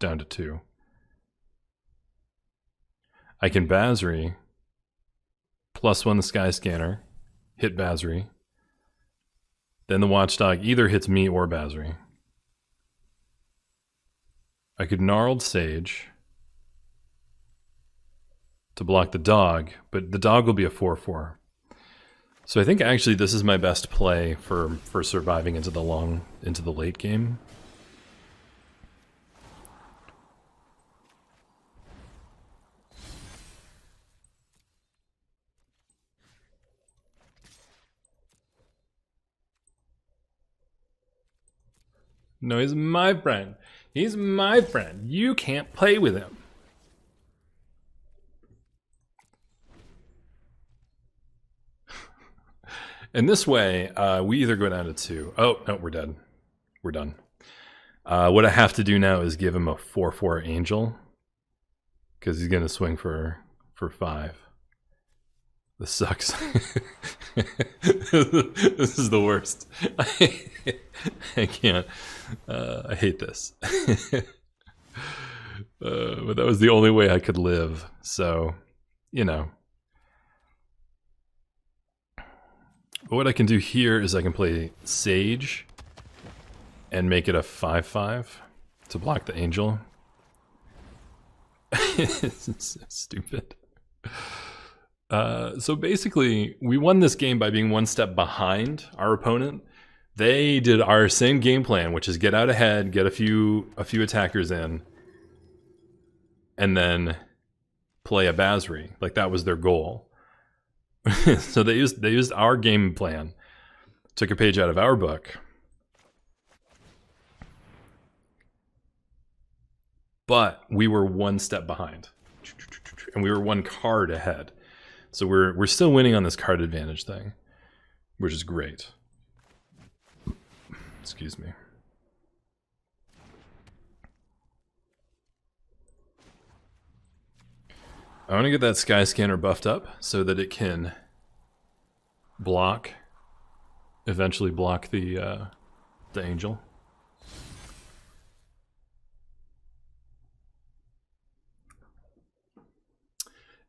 to 2. I can Basri, +1 the Sky Scanner, hit Basri. Then the Watchdog either hits me or Basri. I could Gnarled Sage to block the dog, but the dog will be a 4/4. So I think actually this is my best play for surviving into the late game. No, he's my friend. He's my friend. You can't play with him. And this way, we either go down to 2. Oh, no, we're dead. We're done. What I have to do now is give him a 4/4 Angel, because he's going to swing for 5. This sucks. This is the worst. I can't. I hate this. But that was the only way I could live. So, you know. But what I can do here is I can play Sage and make it a 5/5 to block the Angel. It's so stupid. So basically, we won this game by being one step behind our opponent. They did our same game plan, which is get out ahead, get a few attackers in, and then play a Basri. Like that was their goal. So they used our game plan, took a page out of our book. But we were one step behind, and we were one card ahead. So we're still winning on this card advantage thing, which is great. Excuse me. I want to get that Sky Scanner buffed up so that it can eventually block the Angel.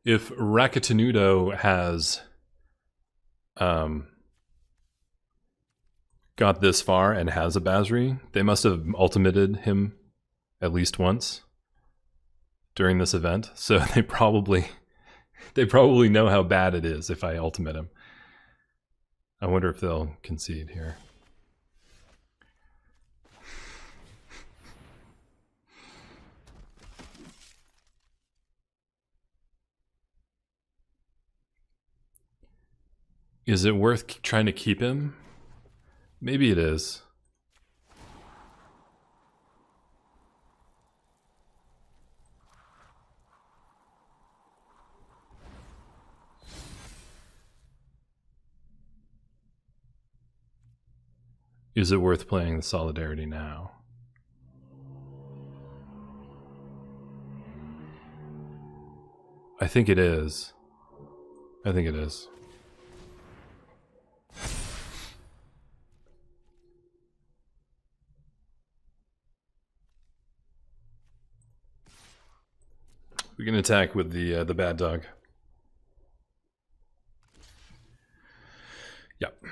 If Rakatanudo has got this far and has a Basri, they must have ultimated him at least once during this event. So they probably know how bad it is if I ultimate him. I wonder if they'll concede here. Is it worth trying to keep him? Maybe it is. Is it worth playing the Solidarity now? I think it is. I think it is. We can attack with the bad dog. Yep.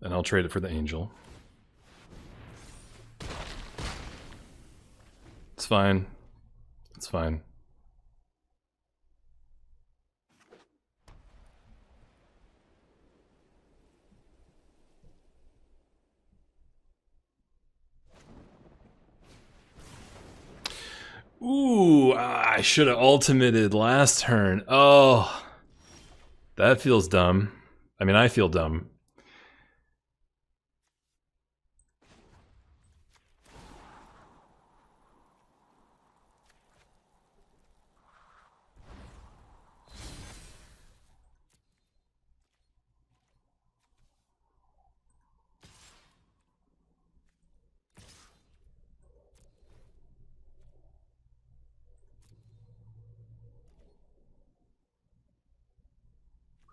And I'll trade it for the angel. It's fine. It's fine. Ooh, I should have ultimated last turn. Oh, that feels dumb. I mean, I feel dumb.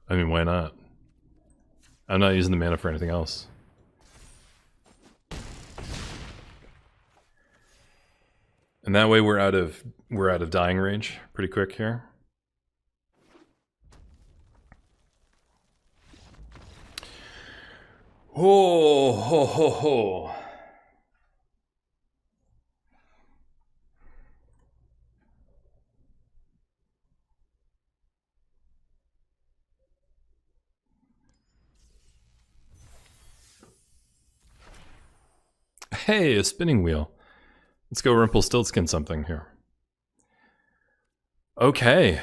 I mean, why not? I'm not using the mana for anything else. And that way we're out of dying range pretty quick here. Oh, ho, ho, ho. Hey, a spinning wheel. Let's go Rumpelstiltskin something here. Okay.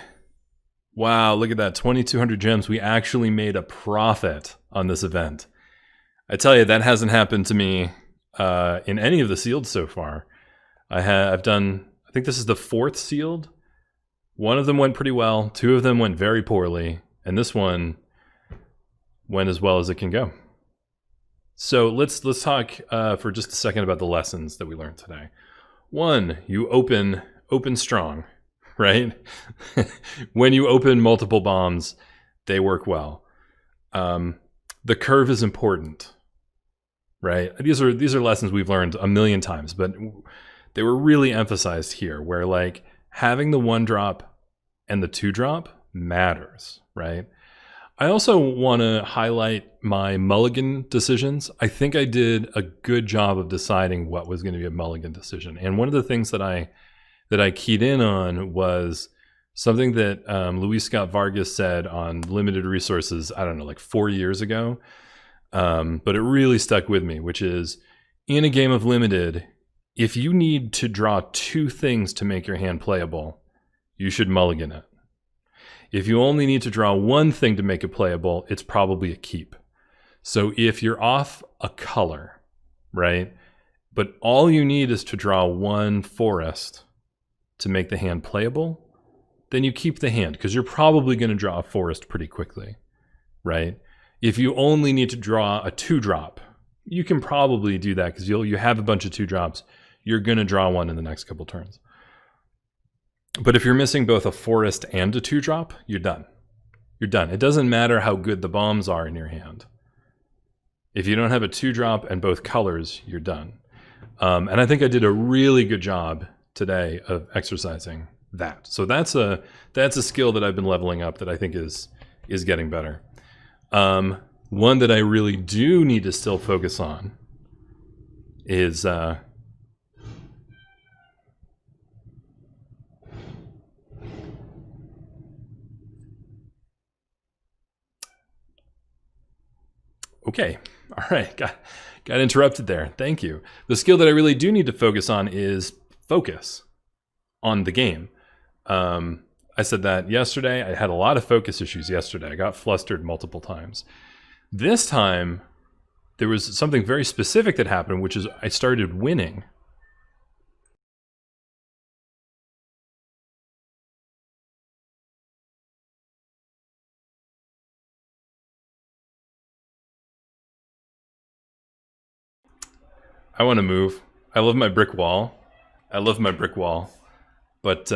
Wow, look at that. 2,200 gems. We actually made a profit on this event. I tell you, that hasn't happened to me in any of the sealed so far. I've done, I think this is the 4th sealed. One of them went pretty well. 2 of them went very poorly. And this one went as well as it can go. So let's talk for just a second about the lessons that we learned today. 1, you open strong, right? When you open multiple bombs, they work well. The curve is important, right? These are lessons we've learned a million times, but they were really emphasized here, where like having the 1-drop and the 2-drop matters, right? I also want to highlight my mulligan decisions. I think I did a good job of deciding what was going to be a mulligan decision. And one of the things that I keyed in on was something that Luis Scott Vargas said on Limited Resources, I don't know, like 4 years ago. But it really stuck with me, which is, in a game of Limited, if you need to draw 2 things to make your hand playable, you should mulligan it. If you only need to draw 1 thing to make it playable, it's probably a keep. So if you're off a color, right, but all you need is to draw 1 forest to make the hand playable, then you keep the hand, because you're probably going to draw a forest pretty quickly, right? If you only need to draw a 2-drop, you can probably do that because you have a bunch of 2-drops. You're going to draw 1 in the next couple turns. But if you're missing both a forest and a 2-drop, you're done. You're done. It doesn't matter how good the bombs are in your hand. If you don't have a 2-drop and both colors, you're done. And I think I did a really good job today of exercising that. So that's a skill that I've been leveling up that I think is getting better. One that I really do need to still focus on is okay. All right. Got interrupted there. Thank you. The skill that I really do need to focus on is focus on the game. I said that yesterday. I had a lot of focus issues yesterday. I got flustered multiple times. This time, there was something very specific that happened, which is I started winning. I want to move. I love my brick wall. But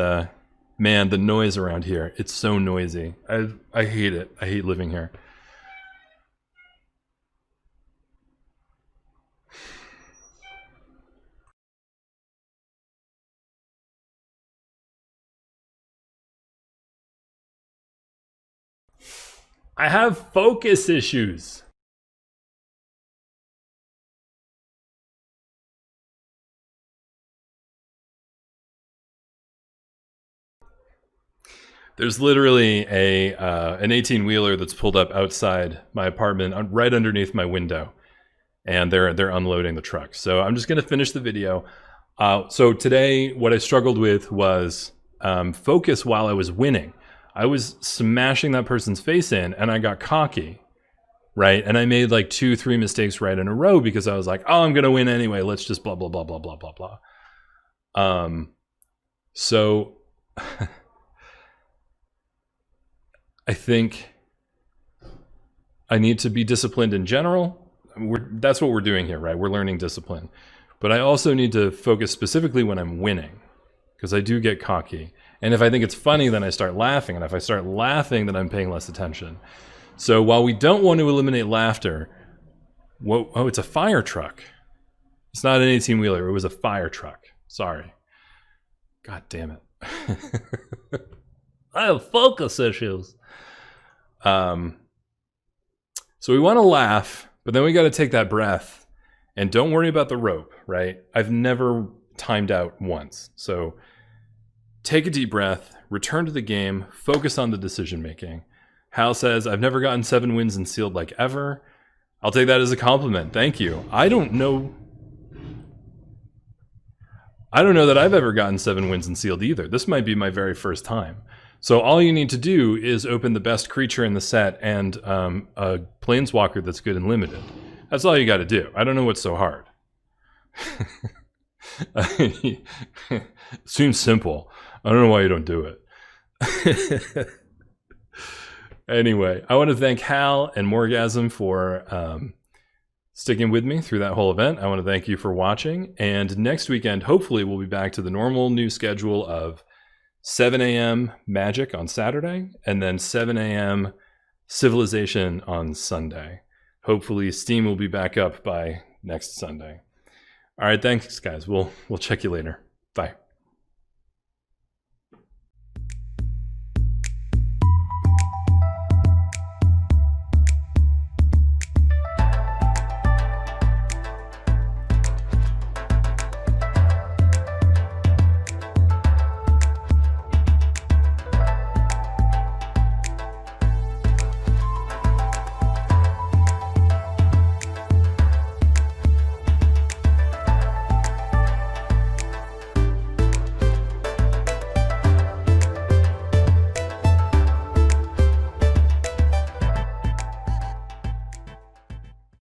man, the noise around here, it's so noisy. I hate it. I hate living here. I have focus issues. There's literally an 18-wheeler that's pulled up outside my apartment, right underneath my window, and they're unloading the truck. So I'm just gonna finish the video. So today, what I struggled with was focus while I was winning. I was smashing that person's face in, and I got cocky, right? And I made like 2-3 mistakes right in a row because I was like, oh, I'm gonna win anyway. Let's just blah blah blah blah blah blah blah. So. I think I need to be disciplined in general. That's what we're doing here, right? We're learning discipline. But I also need to focus specifically when I'm winning, because I do get cocky. And if I think it's funny, then I start laughing. And if I start laughing, then I'm paying less attention. So while we don't want to eliminate laughter, oh, it's a fire truck. It's not an 18-wheeler. It was a fire truck. Sorry. God damn it. I have focus issues. So we want to laugh, but then we got to take that breath, and don't worry about the rope, right? I've never timed out once. So take a deep breath, return to the game, focus on the decision making. Hal says, I've never gotten 7 wins in sealed like ever. I'll take that as a compliment. Thank you. I don't know that I've ever gotten 7 wins in sealed either. This might be my very first time. So all you need to do is open the best creature in the set and a planeswalker that's good and limited. That's all you got to do. I don't know what's so hard. Seems simple. I don't know why you don't do it. Anyway, I want to thank Hal and Morgasm for sticking with me through that whole event. I want to thank you for watching. And next weekend, hopefully, we'll be back to the normal new schedule of 7 a.m. Magic on Saturday, and then 7 a.m. Civilization on Sunday. Hopefully Steam will be back up by next Sunday. All right, thanks guys. We'll check you later.